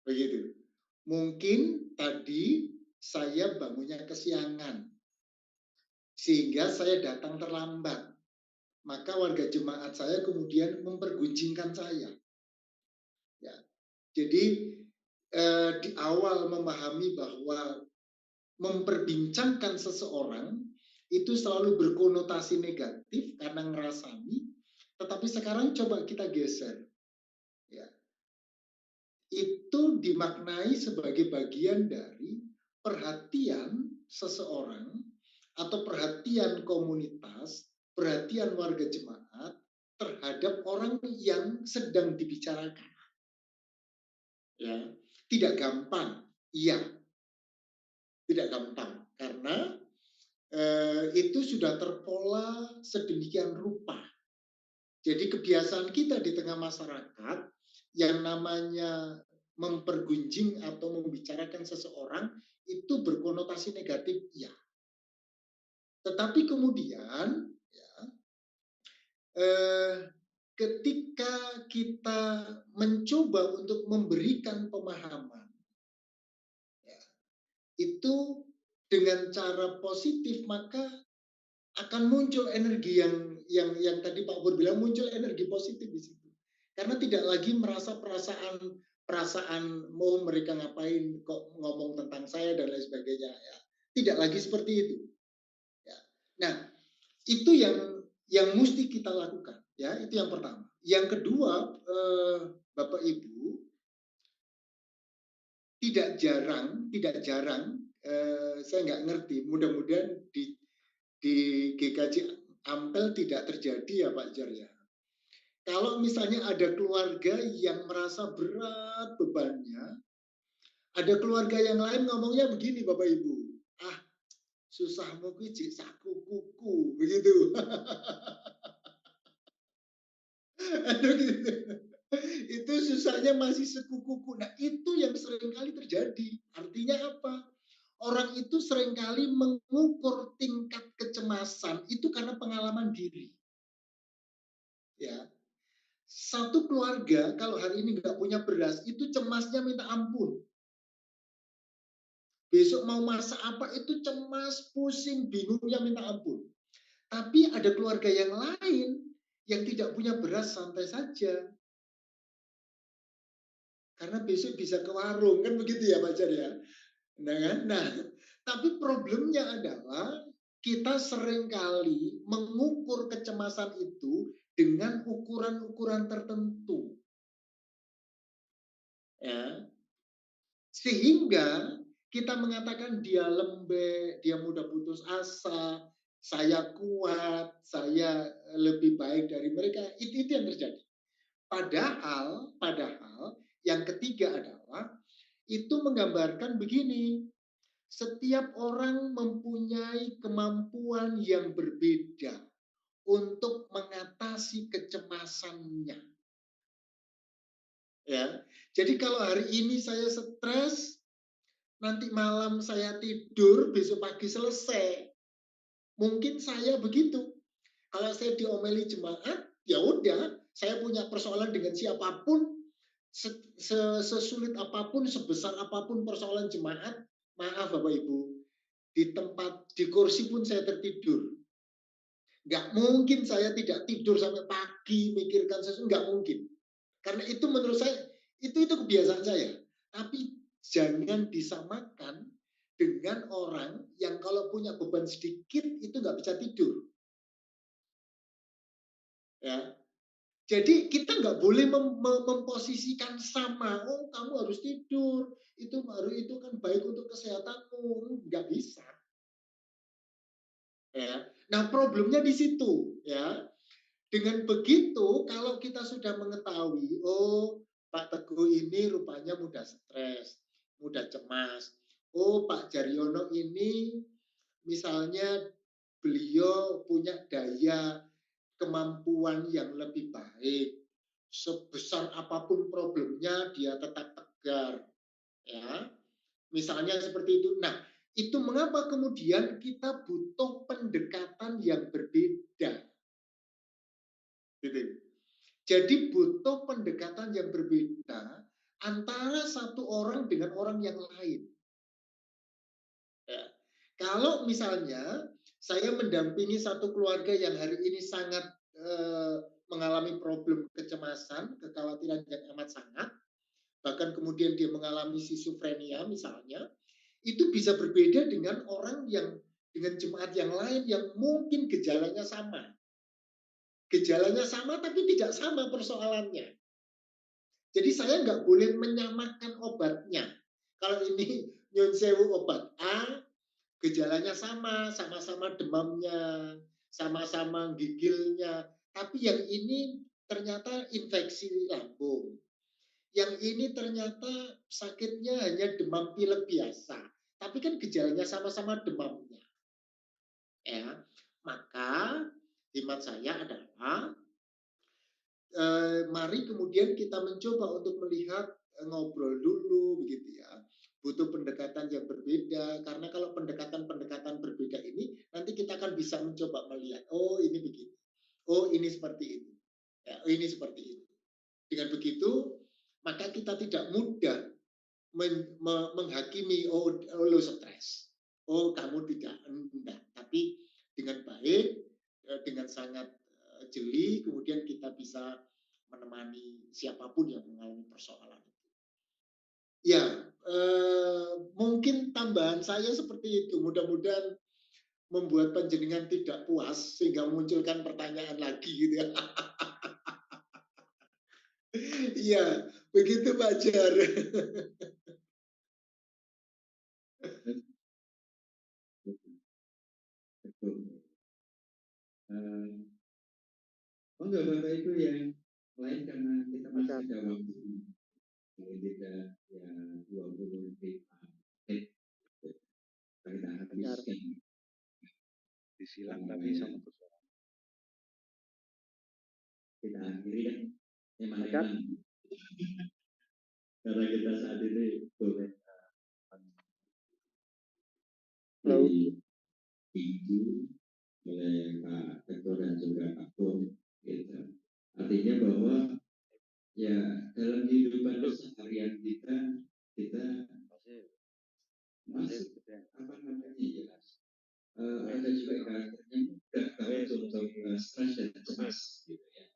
Begitu. Mungkin tadi saya bangunnya kesiangan, sehingga saya datang terlambat. Maka warga jemaat saya kemudian mempergunjingkan saya. Ya. Jadi di awal memahami bahwa memperbincangkan seseorang itu selalu berkonotasi negatif karena ngerasani, tetapi sekarang coba kita geser. Ya. Itu dimaknai sebagai bagian dari perhatian seseorang atau perhatian komunitas, perhatian warga jemaat terhadap orang yang sedang dibicarakan. Ya, tidak gampang, iya, tidak gampang karena itu sudah terpola sedemikian rupa. Jadi kebiasaan kita di tengah masyarakat yang namanya mempergunjing atau membicarakan seseorang itu berkonotasi negatif, iya. Tetapi kemudian ya, ketika kita mencoba untuk memberikan pemahaman, ya, itu dengan cara positif, maka akan muncul energi yang tadi Pak Pur bilang, muncul energi positif di situ. Karena tidak lagi merasa perasaan mau mereka ngapain kok ngomong tentang saya dan lain sebagainya, ya. Tidak lagi seperti itu. Ya. Nah, itu yang mesti kita lakukan, ya. Itu yang pertama. Yang kedua, Bapak Ibu, tidak jarang saya nggak ngerti, mudah-mudahan di GKJ Ampel tidak terjadi ya Pak Jar ya. Kalau misalnya ada keluarga yang merasa berat bebannya, ada keluarga yang lain ngomongnya begini Bapak Ibu, ah susahmu kuwi saku kuku begitu. Gitu. Itu susahnya masih sekukuku. Nah itu yang seringkali terjadi. Artinya apa? Orang itu seringkali mengukur tingkat kecemasan itu karena pengalaman diri. Ya, satu keluarga kalau hari ini nggak punya beras itu cemasnya minta ampun. Besok mau masak apa itu cemas, pusing, bingungnya minta ampun. Tapi ada keluarga yang lain yang tidak punya beras santai saja. karena besok bisa ke warung, kan begitu ya Pak Jar ya. Nah, tapi problemnya adalah kita seringkali mengukur kecemasan itu dengan ukuran-ukuran tertentu. Ya. Sehingga kita mengatakan dia lembek, dia mudah putus asa, saya kuat, saya lebih baik dari mereka. Itu yang terjadi. Padahal yang ketiga adalah itu menggambarkan begini. Setiap orang mempunyai kemampuan yang berbeda untuk mengatasi kecemasannya. Ya. Jadi kalau hari ini saya stres, nanti malam saya tidur, besok pagi selesai. Mungkin saya begitu. Kalau saya diomeli jemaat, ya udah, saya punya persoalan dengan siapapun, sesulit apapun, sebesar apapun persoalan jemaat, maaf Bapak Ibu, di kursi pun saya tertidur. Nggak mungkin saya tidak tidur sampai pagi mikirkan sesuatu, nggak mungkin. Karena itu menurut saya, itu kebiasaan saya. Tapi jangan disamakan dengan orang yang kalau punya beban sedikit itu nggak bisa tidur. Ya, jadi kita nggak boleh memposisikan sama. Oh, kamu harus tidur. Itu kan baik untuk kesehatanmu. Nggak bisa. Ya. Nah, problemnya di situ. Ya. Dengan begitu, kalau kita sudah mengetahui, oh Pak Teguh ini rupanya mudah stres, mudah cemas. Oh Pak Jaryono ini misalnya beliau punya daya kemampuan yang lebih baik. Sebesar apapun problemnya dia tetap tegar. Ya, misalnya seperti itu. Nah, itu mengapa kemudian kita butuh pendekatan yang berbeda. Gitu. Jadi butuh pendekatan yang berbeda antara satu orang dengan orang yang lain. Ya. Kalau misalnya saya mendampingi satu keluarga yang hari ini sangat mengalami problem kecemasan, kekhawatiran yang amat sangat, bahkan kemudian dia mengalami schizophrenia misalnya, itu bisa berbeda dengan orang yang dengan jemaat yang lain yang mungkin gejalanya sama. Gejalanya sama tapi tidak sama persoalannya. Jadi saya nggak boleh menyamakan obatnya. Kalau ini nyun sewu obat A, gejalanya sama-sama demamnya, sama-sama gigilnya. Tapi yang ini ternyata infeksi lambung. Yang ini ternyata sakitnya hanya demam pilek biasa. Tapi kan gejalanya sama-sama demamnya. Ya, maka hemat saya adalah mari kemudian kita mencoba untuk melihat ngobrol dulu begitu ya. Butuh pendekatan yang berbeda karena kalau pendekatan-pendekatan berbeda ini nanti kita akan bisa mencoba melihat oh ini begini. Oh ini seperti ini. Ya, oh, ini seperti ini. Dengan begitu maka kita tidak mudah menghakimi oh lo stres. Oh kamu tidak enggak, tapi dengan baik dengan sangat jeli kemudian kita bisa menemani siapapun yang mengalami persoalan itu. Ya, mungkin tambahan saya seperti itu. Mudah-mudahan membuat panjenengan tidak puas sehingga memunculkan pertanyaan lagi gitu ya. Iya, begitu Pak Jar. Enggak Bapak Ibu yang lain karena kita masih ada waktu tidak ya 20 menit kita habiskan Disilang tadi sama kita akhiri dan eman-eman karena kita saat ini boleh diinju oleh Pak Ketua dan juga Pak Pur gitu. Artinya bahwa ya dalam kehidupan keseharian kita masih apa namanya jelas ada juga karakternya mudah banget untuk stres dan cemas gitu ya.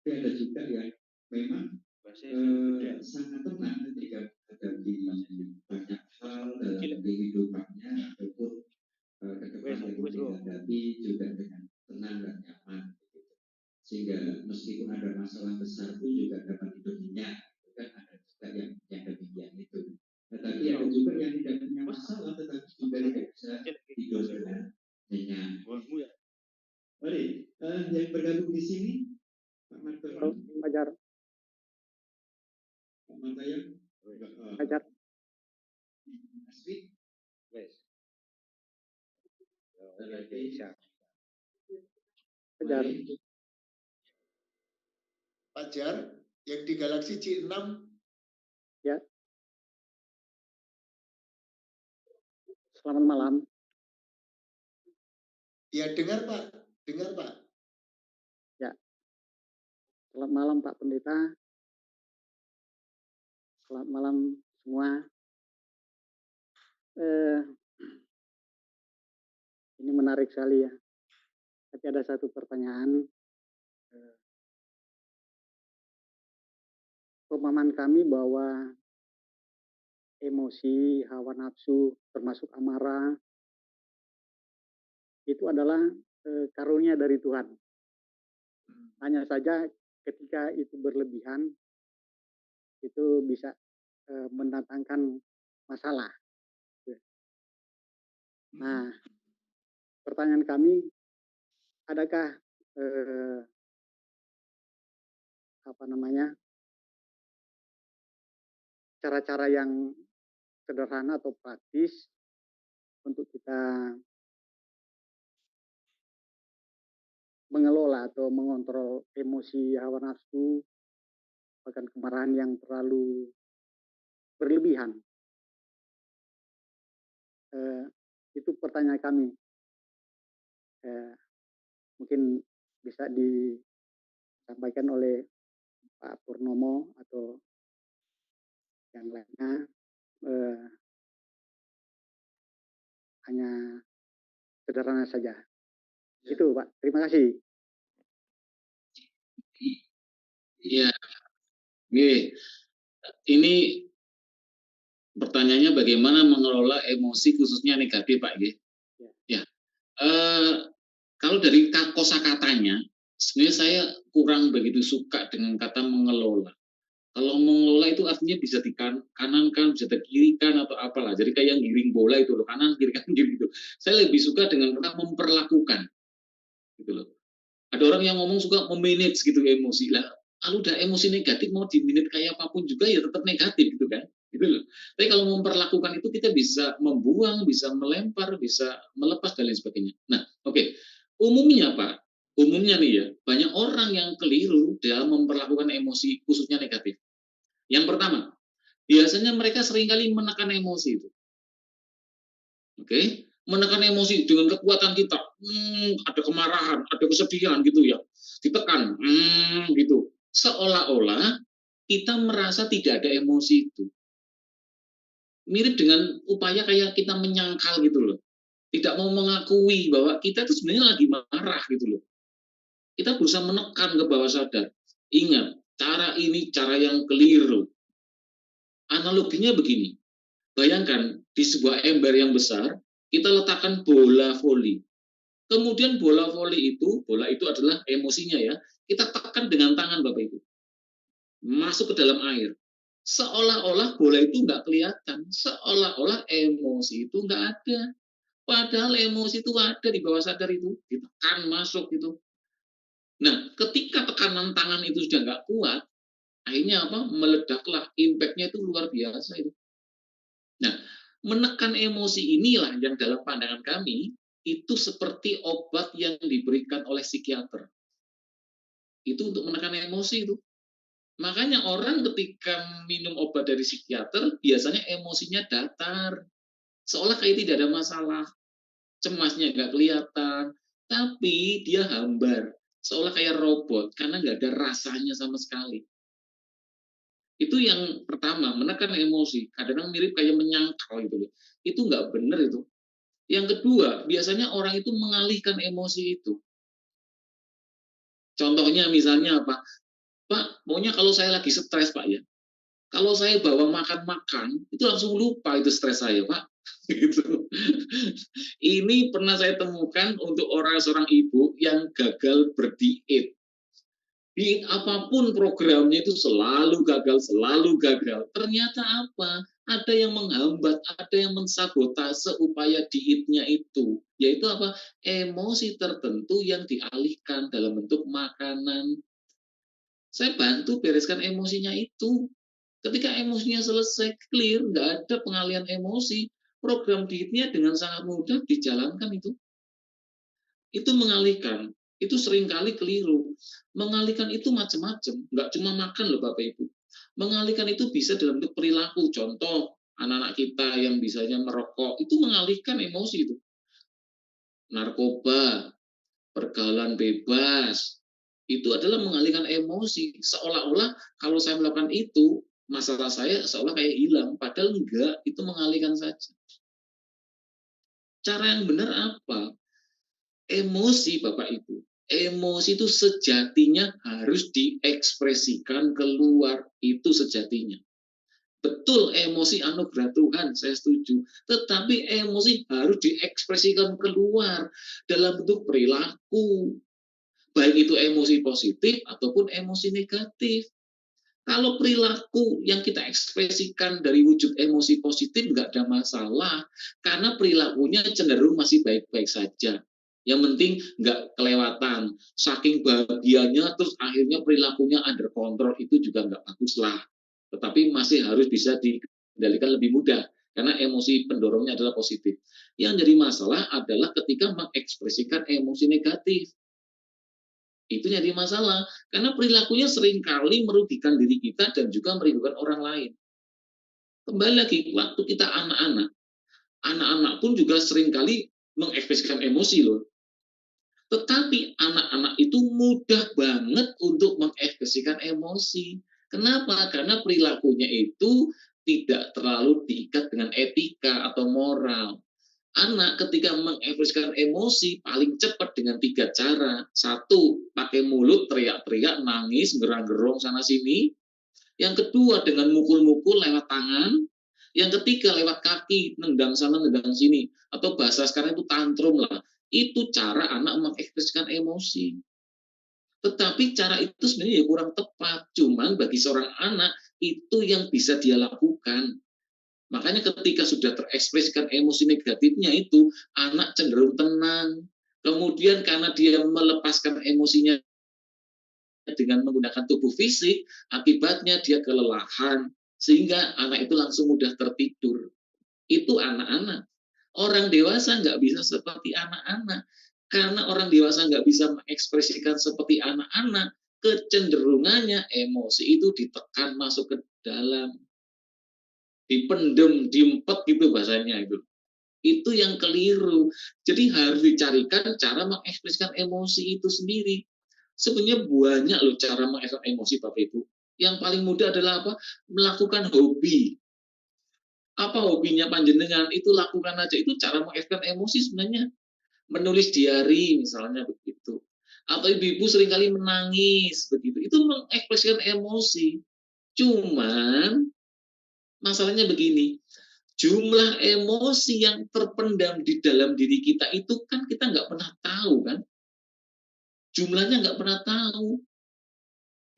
Tapi ada juga yang memang sangat tenang ketika menghadapi banyak hal dalam kehidupannya ataupun ke depan yang dihadapi juga dengan tenang dan nyaman. Sehingga meskipun ada masalah besar pun juga dapat hidupnya. Kan ada juga yang demikian itu. Tetapi ada juga yang tidak punya masalah tetapi juga tidak bisa hidup dengan nyenyak. Mari, yang bergabung di sini, Pak Martono. Fajar. Pak Mantaya. Fajar. Asri. Fajar. Fajar yang di Galaxy J6. Ya. Selamat malam. Ya, dengar Pak. Dengar Pak. Ya. Selamat malam Pak Pendeta. Selamat malam semua. Ini menarik sekali ya. Tapi ada satu pertanyaan. Pemahaman kami bahwa emosi, hawa nafsu, termasuk amarah, itu adalah karunia dari Tuhan. Hanya saja ketika itu berlebihan, itu bisa mendatangkan masalah. Nah, pertanyaan kami, adakah cara-cara yang sederhana atau praktis untuk kita mengelola atau mengontrol emosi, hawa nafsu, bahkan kemarahan yang terlalu berlebihan? Itu pertanyaan kami. Mungkin bisa disampaikan oleh Pak Purnomo atau yang lainnya. Hanya sederhana saja. Ya. Itu Pak, terima kasih. Iya, ini pertanyaannya bagaimana mengelola emosi khususnya negatif Pak G. Ya. Kalau dari kosakatanya, sebenarnya saya kurang begitu suka dengan kata mengelola. Kalau mengelola itu artinya bisa di kanan kan, bisa di kiri kan atau apalah. Jadi kayak yang giring bola itu loh, kanan kiri kan gitu. Saya lebih suka dengan kata memperlakukan, gitu loh. Ada orang yang ngomong suka memanage gitu emosi lah. Kalau udah emosi negatif mau diminit kayak apapun juga ya tetap negatif gitu kan, gitu loh. Tapi kalau memperlakukan itu kita bisa membuang, bisa melempar, bisa melepas dan lain sebagainya. Nah, oke. Umumnya Pak, umumnya nih ya, banyak orang yang keliru dalam memperlakukan emosi khususnya negatif. Yang pertama, biasanya mereka seringkali menekan emosi itu. Oke, menekan emosi dengan kekuatan kita. Ada kemarahan, ada kesedihan gitu ya. Ditekan, gitu. Seolah-olah kita merasa tidak ada emosi itu. Mirip dengan upaya kayak kita menyangkal gitu loh. Tidak mau mengakui bahwa kita itu sebenarnya lagi marah gitu loh. Kita berusaha menekan ke bawah sadar. Ingat, cara ini cara yang keliru. Analoginya begini, bayangkan di sebuah ember yang besar, kita letakkan bola voli. Kemudian bola itu adalah emosinya ya, kita tekan dengan tangan Bapak Ibu. Masuk ke dalam air. Seolah-olah bola itu nggak kelihatan, seolah-olah emosi itu nggak ada. Padahal emosi itu ada di bawah sadar itu, ditekan masuk itu. Nah, ketika tekanan tangan itu sudah nggak kuat, akhirnya apa? Meledaklah, impact-nya itu luar biasa itu. Nah, menekan emosi inilah yang dalam pandangan kami itu seperti obat yang diberikan oleh psikiater. Itu untuk menekan emosi itu. Makanya orang ketika minum obat dari psikiater biasanya emosinya datar. Seolah kayak tidak ada masalah. Cemasnya nggak kelihatan, tapi dia hambar. Seolah kayak robot karena nggak ada rasanya sama sekali. Itu yang pertama, menekan emosi. Kadang-kadang mirip kayak menyangkal gitu loh. Itu nggak benar itu. Yang kedua, biasanya orang itu mengalihkan emosi itu. Contohnya misalnya apa? Pak, maunya kalau saya lagi stres, Pak ya. Kalau saya bawa makan-makan, itu langsung lupa itu stres saya, Pak. Gitu. Ini pernah saya temukan untuk seorang ibu yang gagal berdiet. Diet apapun programnya itu selalu gagal, selalu gagal. Ternyata apa? Ada yang menghambat, ada yang mensabotase upaya dietnya itu. Yaitu apa? Emosi tertentu yang dialihkan dalam bentuk makanan. Saya bantu bereskan emosinya itu. Ketika emosinya selesai, clear, nggak ada pengalihan emosi, program dietnya dengan sangat mudah dijalankan itu. Itu mengalihkan, itu seringkali keliru. Mengalihkan itu macam-macam, nggak cuma makan loh Bapak Ibu. Mengalihkan itu bisa dalam bentuk perilaku. Contoh, anak-anak kita yang bisanya merokok, itu mengalihkan emosi itu. Narkoba, pergaulan bebas, itu adalah mengalihkan emosi. Seolah-olah kalau saya melakukan itu, masalah saya seolah kayak hilang. Padahal enggak, itu mengalihkan saja. Cara yang benar apa? Emosi Bapak Ibu. Emosi itu sejatinya harus diekspresikan keluar. Itu sejatinya. Betul, emosi anugerah Tuhan, saya setuju. Tetapi emosi harus diekspresikan keluar dalam bentuk perilaku. Baik itu emosi positif ataupun emosi negatif. Kalau perilaku yang kita ekspresikan dari wujud emosi positif nggak ada masalah, karena perilakunya cenderung masih baik-baik saja. Yang penting nggak kelewatan. Saking bahagianya terus akhirnya perilakunya under control, itu juga nggak bagus lah. Tetapi masih harus bisa dikendalikan lebih mudah, karena emosi pendorongnya adalah positif. Yang jadi masalah adalah ketika mengekspresikan emosi negatif. Itu jadi masalah, karena perilakunya seringkali merugikan diri kita dan juga merugikan orang lain. Kembali lagi, waktu kita anak-anak, anak-anak pun juga seringkali mengekspresikan emosi loh. Tetapi anak-anak itu mudah banget untuk mengekspresikan emosi. Kenapa? Karena perilakunya itu tidak terlalu diikat dengan etika atau moral. Anak ketika mengekspresikan emosi paling cepat dengan 3 cara. 1, pakai mulut, teriak-teriak, nangis, gerang-gerong sana-sini. Yang kedua, dengan mukul-mukul lewat tangan. Yang ketiga, lewat kaki, nendang sana, nendang sini. Atau bahasa sekarang itu tantrum lah. Itu cara anak mengekspresikan emosi. Tetapi cara itu sebenarnya kurang tepat. Cuman bagi seorang anak, itu yang bisa dia lakukan. Makanya ketika sudah terekspresikan emosi negatifnya itu, anak cenderung tenang. Kemudian karena dia melepaskan emosinya dengan menggunakan tubuh fisik, akibatnya dia kelelahan. Sehingga anak itu langsung mudah tertidur. Itu anak-anak. Orang dewasa nggak bisa seperti anak-anak. Karena orang dewasa nggak bisa mengekspresikan seperti anak-anak, kecenderungannya emosi itu ditekan masuk ke dalam. Dipendem, diempet gitu bahasanya itu. Itu yang keliru. Jadi harus dicarikan cara mengekspresikan emosi itu sendiri. Sebenarnya banyak loh cara mengekspresikan emosi Bapak Ibu. Yang paling mudah adalah apa? Melakukan hobi. Apa hobinya panjenengan? Itu lakukan aja. Itu cara mengekspresikan emosi sebenarnya. Menulis diary misalnya begitu. Atau ibu-ibu seringkali menangis begitu. Itu mengekspresikan emosi. Cuman masalahnya begini, jumlah emosi yang terpendam di dalam diri kita itu kan kita nggak pernah tahu kan, jumlahnya nggak pernah tahu,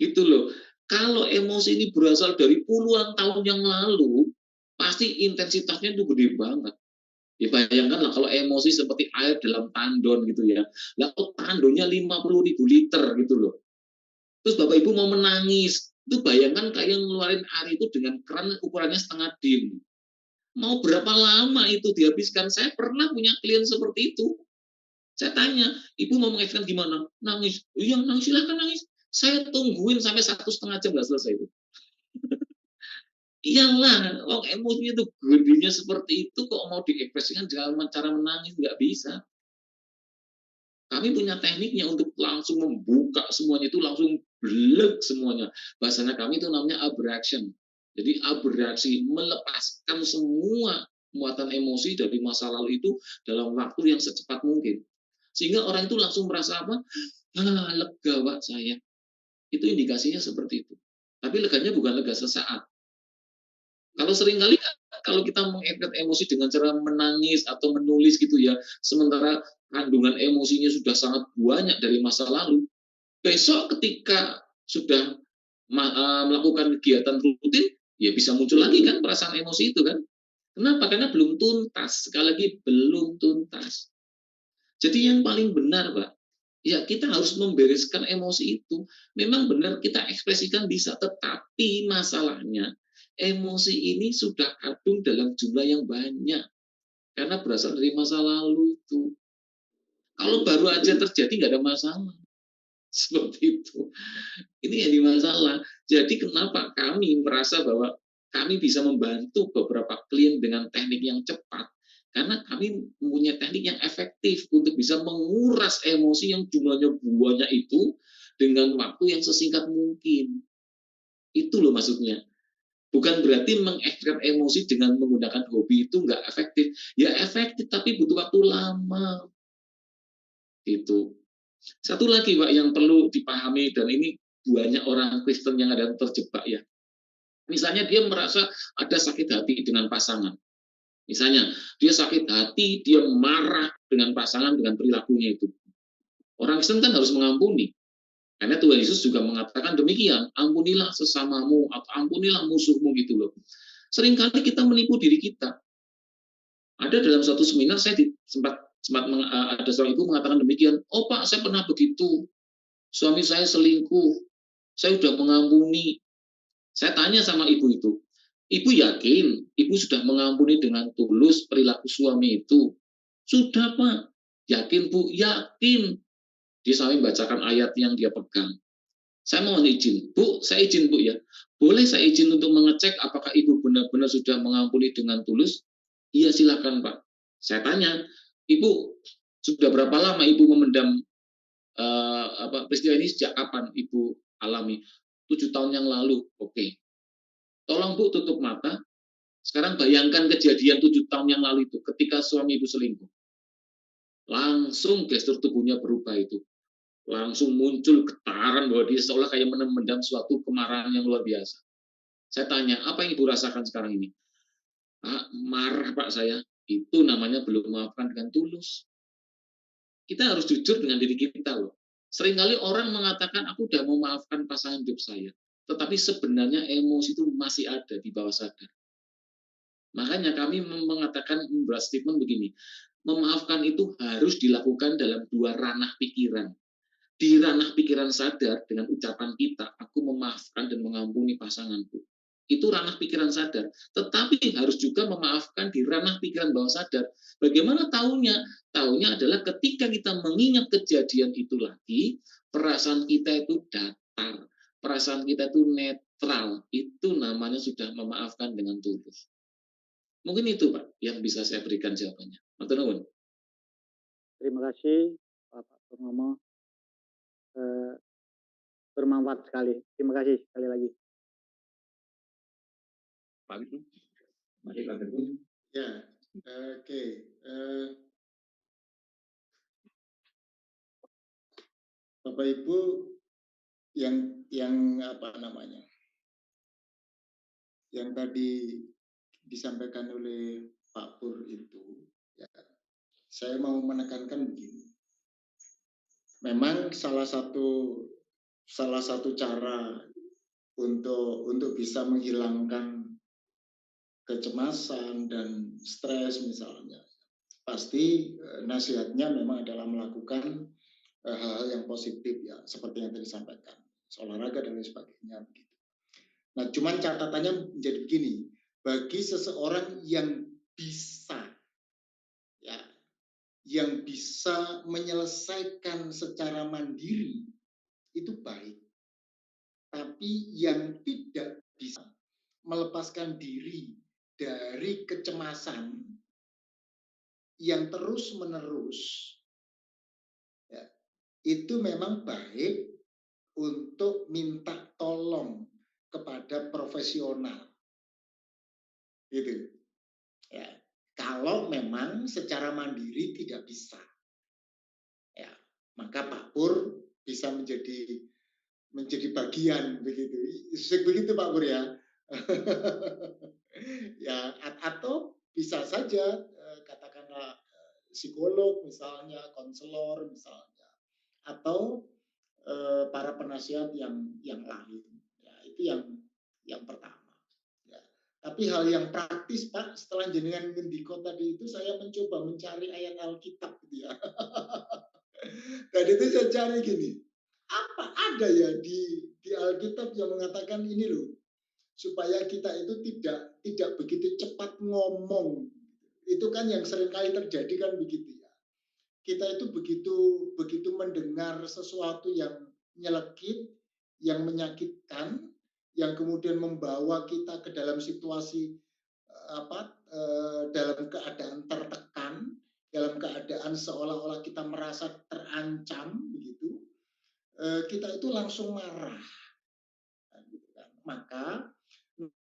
gitu loh. Kalau emosi ini berasal dari puluhan tahun yang lalu, pasti intensitasnya itu gede banget. Ya bayangkanlah kalau emosi seperti air dalam tandon gitu ya, lalu tandonnya 50.000 liter gitu loh. Terus Bapak Ibu mau menangis, itu bayangkan kayak ngeluarin air itu dengan keran ukurannya setengah dim. Mau berapa lama itu dihabiskan? Saya pernah punya klien seperti itu. Saya tanya, ibu mau mengekspresikan gimana? Nangis. Iya, nangis, silahkan nangis. Saya tungguin sampai 1,5 jam nggak selesai itu. Iyalah, emosinya itu gedenya seperti itu kok mau diekspresikan dengan cara menangis, nggak bisa. Kami punya tekniknya untuk langsung membuka semuanya itu, langsung blek semuanya. Bahasanya kami itu namanya abrasion. Jadi abrasi, melepaskan semua muatan emosi dari masa lalu itu dalam waktu yang secepat mungkin. Sehingga orang itu langsung merasa apa? Lega Pak saya. Itu indikasinya seperti itu. Tapi leganya bukan lega sesaat. Kalau seringkali kalau kita mengekspresikan emosi dengan cara menangis atau menulis gitu ya, sementara kandungan emosinya sudah sangat banyak dari masa lalu, besok ketika sudah melakukan kegiatan rutin, ya bisa muncul lagi kan perasaan emosi itu kan. Kenapa? Karena belum tuntas. Sekali lagi belum tuntas. Jadi yang paling benar, Pak, ya kita harus membereskan emosi itu. Memang benar kita ekspresikan bisa, tetapi masalahnya emosi ini sudah kadung dalam jumlah yang banyak. Karena berasal dari masa lalu itu. Kalau baru aja terjadi nggak ada masalah. Seperti itu. Ini yang masalah. Jadi kenapa kami merasa bahwa kami bisa membantu beberapa klien dengan teknik yang cepat? Karena kami mempunyai teknik yang efektif untuk bisa menguras emosi yang jumlahnya banyak itu dengan waktu yang sesingkat mungkin. Itu loh maksudnya. Bukan berarti mengekspresikan emosi dengan menggunakan hobi itu nggak efektif. Ya efektif, tapi butuh waktu lama. Itu. Satu lagi, Pak, yang perlu dipahami, dan ini banyak orang Kristen yang ada terjebak ya. Misalnya dia merasa ada sakit hati dengan pasangan. Misalnya, dia sakit hati, dia marah dengan pasangan dengan perilakunya itu. Orang Kristen kan harus mengampuni. Karena Tuhan Yesus juga mengatakan demikian, ampunilah sesamamu, atau ampunilah musuhmu gitu loh. Seringkali kita menipu diri kita. Ada dalam satu seminar, saya sempat ada seorang ibu mengatakan demikian, oh Pak, saya pernah begitu. Suami saya selingkuh, saya sudah mengampuni. Saya tanya sama ibu itu, ibu yakin ibu sudah mengampuni dengan tulus perilaku suami itu? Sudah Pak. Yakin Bu? Yakin. Dia sampai bacakan ayat yang dia pegang. Saya mau izin, Bu, saya izin Bu ya. Boleh saya izin untuk mengecek apakah ibu benar-benar sudah mengampuni dengan tulus? Iya silakan Pak. Saya tanya, ibu sudah berapa lama ibu memendam peristiwa ini sejak kapan ibu alami? 7 tahun yang lalu. Oke. Tolong Bu tutup mata. Sekarang bayangkan kejadian 7 tahun yang lalu itu ketika suami ibu selingkuh. Langsung gestur tubuhnya berubah itu. Langsung muncul getaran bahwa dia seolah kayak memendam suatu kemarahan yang luar biasa. Saya tanya, apa yang ibu rasakan sekarang ini? Marah Pak saya. Itu namanya belum memaafkan dengan tulus. Kita harus jujur dengan diri kita loh. Seringkali orang mengatakan, aku udah memaafkan pasangan hidup saya. Tetapi sebenarnya emosi itu masih ada di bawah sadar. Makanya kami mengatakan membuat statement begini, memaafkan itu harus dilakukan dalam 2 ranah pikiran. Di ranah pikiran sadar dengan ucapan kita, aku memaafkan dan mengampuni pasanganku. Itu ranah pikiran sadar. Tetapi harus juga memaafkan di ranah pikiran bawah sadar. Bagaimana taunya? Taunya adalah ketika kita mengingat kejadian itu lagi, perasaan kita itu datar. Perasaan kita itu netral. Itu namanya sudah memaafkan dengan tulus. Mungkin itu Pak yang bisa saya berikan jawabannya. Matur nuwun. Terima kasih Bapak Purnomo. Bermanfaat sekali. Terima kasih sekali lagi. Pak Wiku. Mari Pak Teguh. Ya, oke. Bapak Ibu yang apa namanya? Yang tadi disampaikan oleh Pak Pur itu, ya, saya mau menekankan begini. Memang salah satu cara untuk bisa menghilangkan kecemasan dan stres misalnya, pasti nasihatnya memang adalah melakukan hal-hal yang positif ya, seperti yang tadi disampaikan, olahraga dan lain sebagainya. Nah, cuman catatannya menjadi begini, bagi seseorang yang bisa ya, yang bisa menyelesaikan secara mandiri itu baik. Tapi yang tidak bisa melepaskan diri dari kecemasan yang terus-menerus, ya, itu memang baik untuk minta tolong kepada profesional. Gitu. Ya. Kalau memang secara mandiri tidak bisa. Ya, maka Pak Pur bisa menjadi menjadi bagian begitu. Begitu Pak Pur ya. Ya, atau bisa saja katakanlah psikolog misalnya, konselor misalnya, atau para penasihat yang lain. Ya, itu yang pertama. Ya. Tapi hal yang praktis Pak, setelah jenengan ngendiko tadi itu saya mencoba mencari ayat Alkitab gitu ya. Dan itu saya cari gini, apa ada ya di Alkitab yang mengatakan ini loh, supaya kita itu tidak begitu cepat ngomong. Itu kan yang seringkali terjadi kan begitu ya. Kita itu begitu mendengar sesuatu yang nyelekit, yang menyakitkan, yang kemudian membawa kita ke dalam situasi dalam keadaan tertekan, dalam keadaan seolah-olah kita merasa terancam begitu, kita itu langsung marah. Maka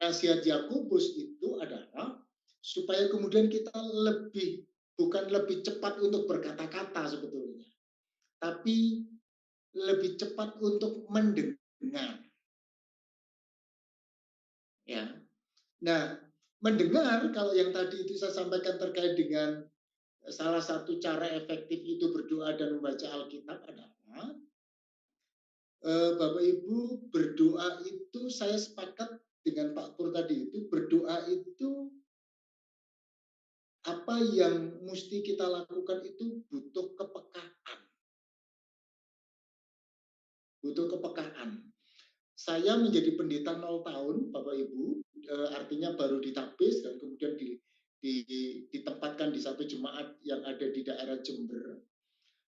nasihat Yakobus itu adalah supaya kemudian kita bukan lebih cepat untuk berkata-kata sebetulnya, tapi lebih cepat untuk mendengar. Ya. Nah, mendengar kalau yang tadi itu saya sampaikan terkait dengan salah satu cara efektif itu berdoa dan membaca Alkitab adalah Bapak Ibu, berdoa itu saya sepakat dengan Pak Pur tadi itu, berdoa itu apa yang mesti kita lakukan itu butuh kepekaan. Butuh kepekaan. Saya menjadi pendeta 0 tahun, Bapak Ibu, artinya baru ditapis dan kemudian ditempatkan di satu jemaat yang ada di daerah Jember.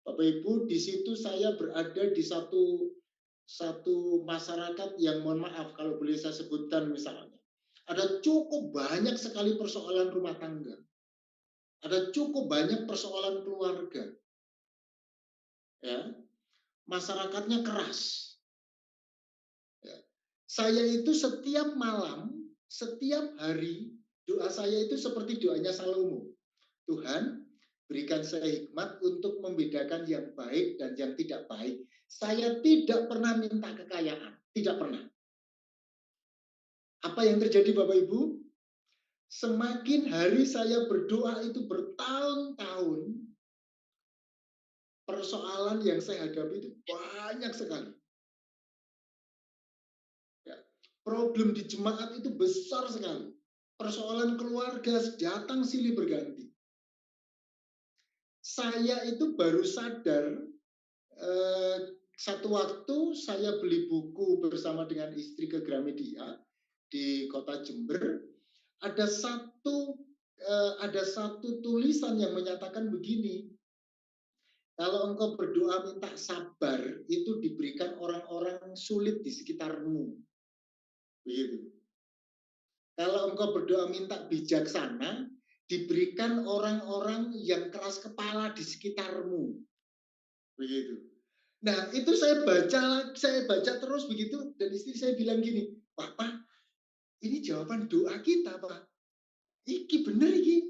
Bapak Ibu, di situ saya berada di satu masyarakat yang mohon maaf kalau boleh saya sebutkan misalnya. Ada cukup banyak sekali persoalan rumah tangga. Ada cukup banyak persoalan keluarga. Ya. Masyarakatnya keras. Ya. Saya itu setiap malam, setiap hari, doa saya itu seperti doanya Salomo. Tuhan, berikan saya hikmat untuk membedakan yang baik dan yang tidak baik. Saya tidak pernah minta kekayaan. Tidak pernah. Apa yang terjadi Bapak Ibu? Semakin hari saya berdoa itu bertahun-tahun, persoalan yang saya hadapi itu banyak sekali. Ya. Problem di jemaat itu besar sekali. Persoalan keluarga datang silih berganti. Saya itu baru sadar satu waktu saya beli buku bersama dengan istri ke Gramedia di kota Jember. Ada satu tulisan yang menyatakan begini, kalau engkau berdoa minta sabar, itu diberikan orang-orang sulit di sekitarmu. Begitu. Kalau engkau berdoa minta bijaksana, diberikan orang-orang yang keras kepala di sekitarmu. Begitu. Nah, itu saya baca terus begitu, dan istri saya bilang gini, Papa, ini jawaban doa kita, Pak. Iki bener iki.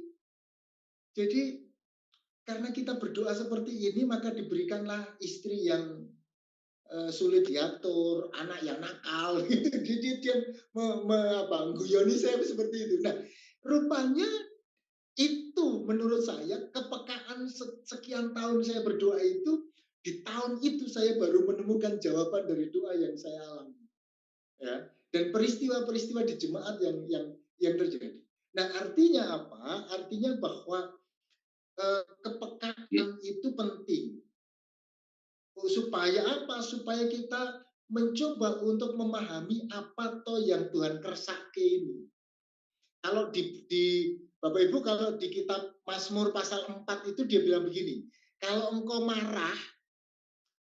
Jadi karena kita berdoa seperti ini, maka diberikanlah istri yang sulit diatur, anak yang nakal, gitu. Jadi dia mengguyoni saya seperti itu. Nah, rupanya itu menurut saya kepekaan sekian tahun saya berdoa itu, di tahun itu saya baru menemukan jawaban dari doa yang saya alami. Ya, dan peristiwa-peristiwa di jemaat yang terjadi. Nah, artinya apa? Artinya bahwa kepekaan itu penting. Supaya apa? Supaya kita mencoba untuk memahami apa toh yang Tuhan kersake ini. Kalau di Bapak Ibu, kalau di kitab Mazmur pasal 4 itu dia bilang begini, kalau engkau marah,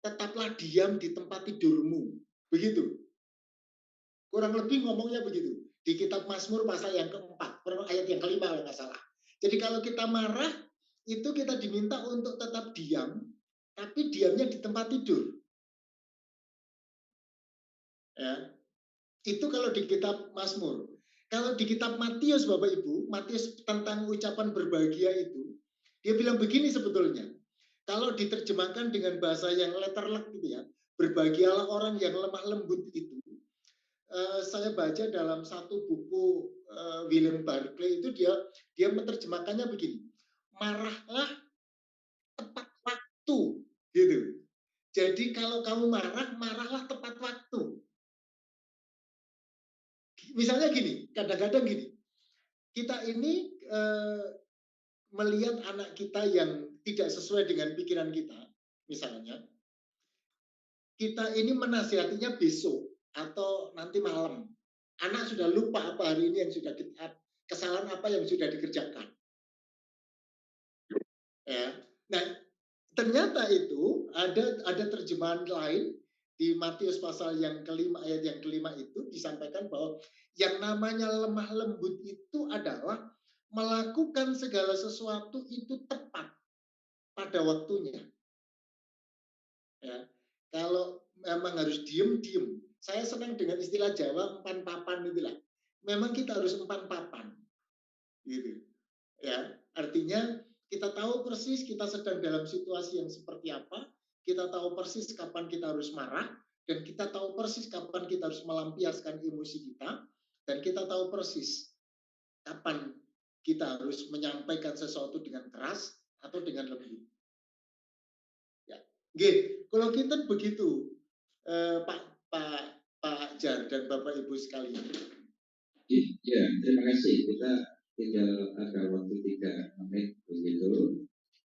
tetaplah diam di tempat tidurmu. Begitu. Kurang lebih ngomongnya begitu. Di kitab Mazmur pasal yang keempat, ayat yang kelima kalau nggak salah. Jadi kalau kita marah, itu kita diminta untuk tetap diam, tapi diamnya di tempat tidur. Ya. Itu kalau di kitab Mazmur. Kalau di kitab Matius, Bapak Ibu, Matius tentang ucapan berbahagia itu, dia bilang begini sebetulnya. Kalau diterjemahkan dengan bahasa yang letterlek gitu ya, berbahagialah orang yang lemah lembut itu. Saya baca dalam satu buku William Barclay itu dia menerjemahkannya begini, marahlah tepat waktu, gitu. Jadi kalau kamu marahlah tepat waktu. Misalnya gini, kadang-kadang gini, kita ini melihat anak kita yang tidak sesuai dengan pikiran kita, misalnya, kita ini menasihatinya besok atau nanti malam. Anak sudah lupa apa hari ini yang sudah kesalahan apa yang sudah dikerjakan. Ya. Nah, ternyata itu ada terjemahan lain di Matius pasal yang kelima ayat yang kelima itu disampaikan bahwa yang namanya lemah lembut itu adalah melakukan segala sesuatu itu tepat pada waktunya. Ya. Kalau memang harus diem. Saya senang dengan istilah Jawa empan papan itulah. Memang kita harus empan papan, gitu. Ya, artinya kita tahu persis kita sedang dalam situasi yang seperti apa. Kita tahu persis kapan kita harus marah dan kita tahu persis kapan kita harus melampiaskan emosi kita dan kita tahu persis kapan kita harus menyampaikan sesuatu dengan keras atau dengan lembut. Ya, gitu. Kalau kita begitu. Pak Jar dan Bapak Ibu sekalian. Ya, terima kasih. Kita tinggal ada waktu 3 menit begitu.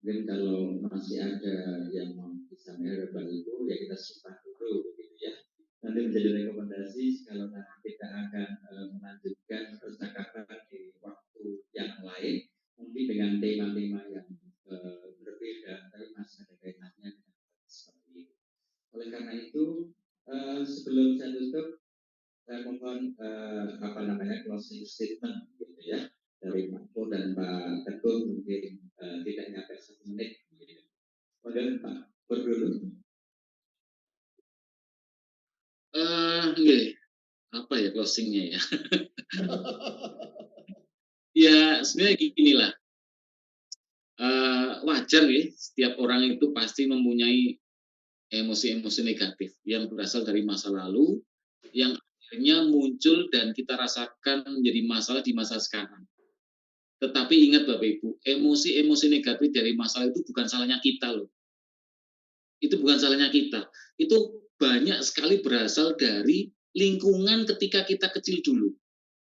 Mungkin kalau masih ada yang mau disampaikan Bapak Ibu, ya kita simpan dulu begitu ya. Nanti menjadi rekomendasi kalau nanti kita akan melanjutkan percakapan di waktu yang lain, mungkin dengan tema-tema yang berbeda, tapi masih ada kaitannya dengan seperti itu. Oleh karena itu, sebelum saya tutup, saya mohon closing statement gitu ya dari Pak Po dan Pak Teguh, mungkin tidak nyampe 1 menit. Kemudian Pak Po dulu. Apa ya closingnya ya? Ya sebenarnya ginilah. Wajar ya, setiap orang itu pasti mempunyai emosi-emosi negatif yang berasal dari masa lalu, yang akhirnya muncul dan kita rasakan menjadi masalah di masa sekarang. Tetapi ingat Bapak Ibu, emosi-emosi negatif dari masalah itu bukan salahnya kita loh. Itu bukan salahnya kita. Itu banyak sekali berasal dari lingkungan ketika kita kecil dulu.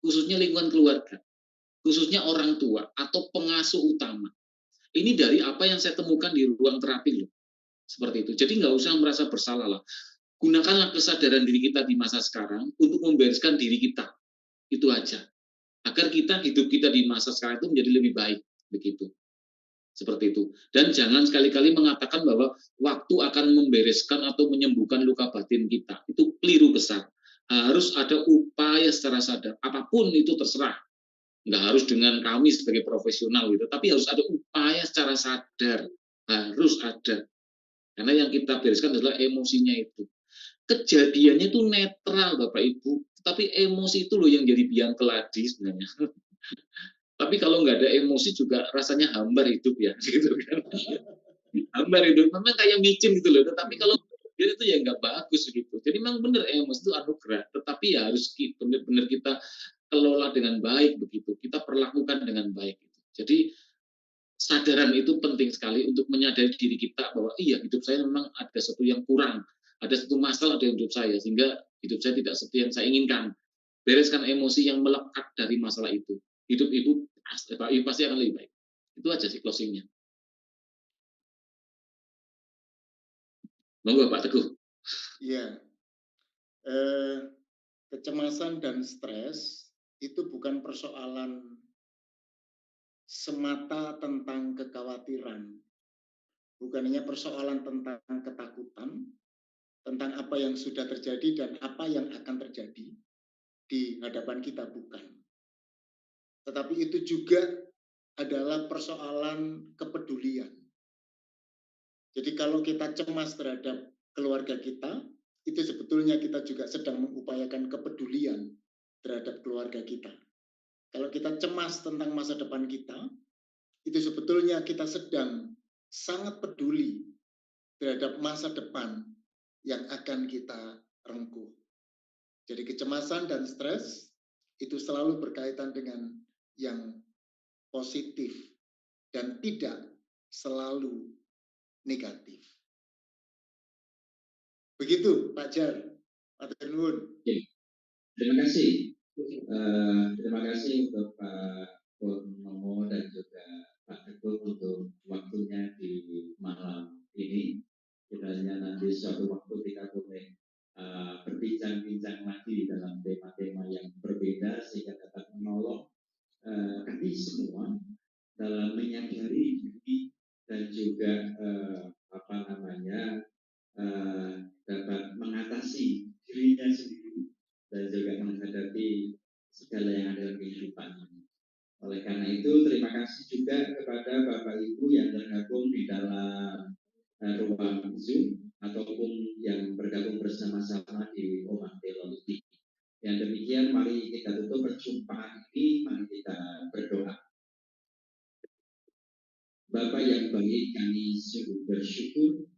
Khususnya lingkungan keluarga. Khususnya orang tua atau pengasuh utama. Ini dari apa yang saya temukan di ruang terapi loh. Seperti itu. Jadi nggak usah merasa bersalah lah. Gunakanlah kesadaran diri kita di masa sekarang untuk membereskan diri kita. Itu aja. Agar hidup kita di masa sekarang itu menjadi lebih baik. Begitu. Seperti itu. Dan jangan sekali-kali mengatakan bahwa waktu akan membereskan atau menyembuhkan luka batin kita. Itu keliru besar. Harus ada upaya secara sadar. Apapun itu terserah. Nggak harus dengan kami sebagai profesional gitu. Tapi harus ada upaya secara sadar. Harus ada. Karena yang kita bereskan adalah emosinya itu. Kejadiannya itu netral Bapak Ibu. Tapi emosi itu loh yang jadi biang keladi sebenarnya. Tapi kalau nggak ada emosi juga rasanya hambar hidup ya, gitu kan. Hambar hidup, memang kayak micin gitu loh. Tetapi kalau dia itu ya nggak bagus gitu. Jadi memang benar emosi itu anugerah. Tetapi ya harus benar-benar kita kelola dengan baik begitu. Kita perlakukan dengan baik. Jadi sadaran itu penting sekali untuk menyadari diri kita bahwa iya hidup saya memang ada sesuatu yang kurang, ada satu masalah di hidup saya sehingga hidup saya tidak seperti yang saya inginkan. Bereskan emosi yang melekat dari masalah itu. Hidup ibu pasti akan lebih baik. Itu aja sih closingnya. Monggo Pak Teguh. Iya. Kecemasan dan stres itu bukan persoalan semata tentang kekhawatiran, bukan hanya persoalan tentang ketakutan, tentang apa yang sudah terjadi dan apa yang akan terjadi di hadapan kita, bukan. Tetapi itu juga adalah persoalan kepedulian. Jadi kalau kita cemas terhadap keluarga kita, itu sebetulnya kita juga sedang mengupayakan kepedulian terhadap keluarga kita. Kalau kita cemas tentang masa depan kita, itu sebetulnya kita sedang sangat peduli terhadap masa depan yang akan kita rengkuh. Jadi kecemasan dan stres itu selalu berkaitan dengan yang positif dan tidak selalu negatif. Begitu Pak Jar, Pak Nuwun. Terima kasih. Terima kasih untuk Pak Purnomo dan juga Pak Teguh untuk waktunya di malam ini. Kiranya nanti suatu waktu kita boleh berbincang-bincang lagi dalam tema-tema yang berbeda sehingga dapat menolong kami semua dalam menyadari diri dan juga dapat mengatasi dirinya sendiri dan juga menghadapi segala yang ada dalam kehidupan. Oleh karena itu, terima kasih juga kepada Bapak Ibu yang tergabung di dalam ruang Zoom ataupun yang bergabung bersama-sama di Omang Teologi. Yang demikian, mari kita tutup perjumpaan ini, mari kita berdoa. Bapa yang baik, kami sungguh bersyukur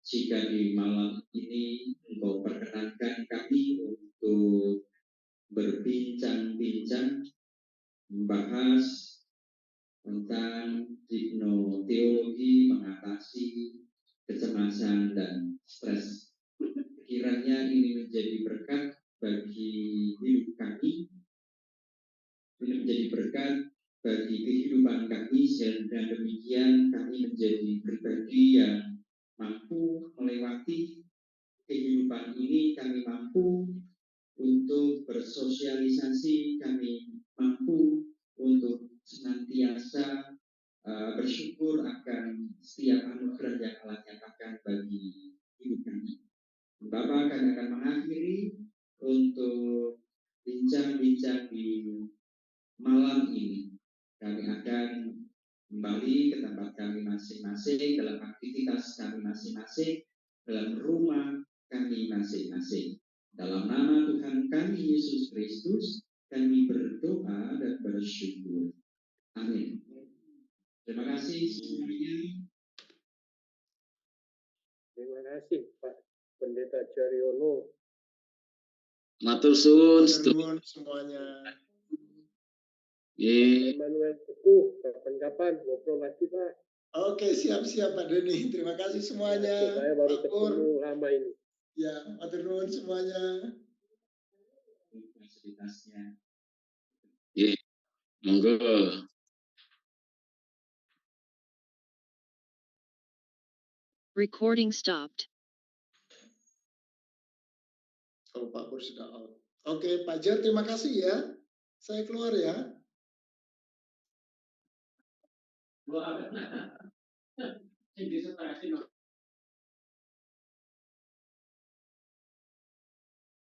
jika di malam ini Engkau perkenankan kami untuk berbincang-bincang membahas tentang hipnoteologi mengatasi kecemasan dan stres. Kiranya ini menjadi berkat bagi hidup kami, ini menjadi berkat bagi kehidupan kami, sehingga demikian kami menjadi pribadi yang mampu melewati kehidupan ini, kami mampu untuk bersosialisasi, kami mampu untuk senantiasa bersyukur akan setiap anugerah yang Allah nyatakan bagi hidup kami. Bapak, kami akan mengakhiri untuk bincang-bincang di malam ini. Kami akan kembali ke tempat kami masing-masing, dalam aktivitas kami masing-masing, dalam rumah kami masing-masing. Dalam nama Tuhan kami Yesus Kristus, kami berdoa dan bersyukur. Amin. Terima kasih semuanya. Terima kasih Pak Pendeta Jaryono. Matur suwun Semuanya. Emmanuel Teguh, kapan-kapan ngobrol lagi Pak. Oke, siap-siap Pak Deni. Terima kasih semuanya. Saya baru Pak Pur. ketemu lama ini. Ya, matur nuwun semuanya. Fasilitasnya. Monggo. Recording stopped. Oh, Pak Pur sudah out. Oke, Pak Jar, terima kasih ya. Saya keluar ya. Wah, ini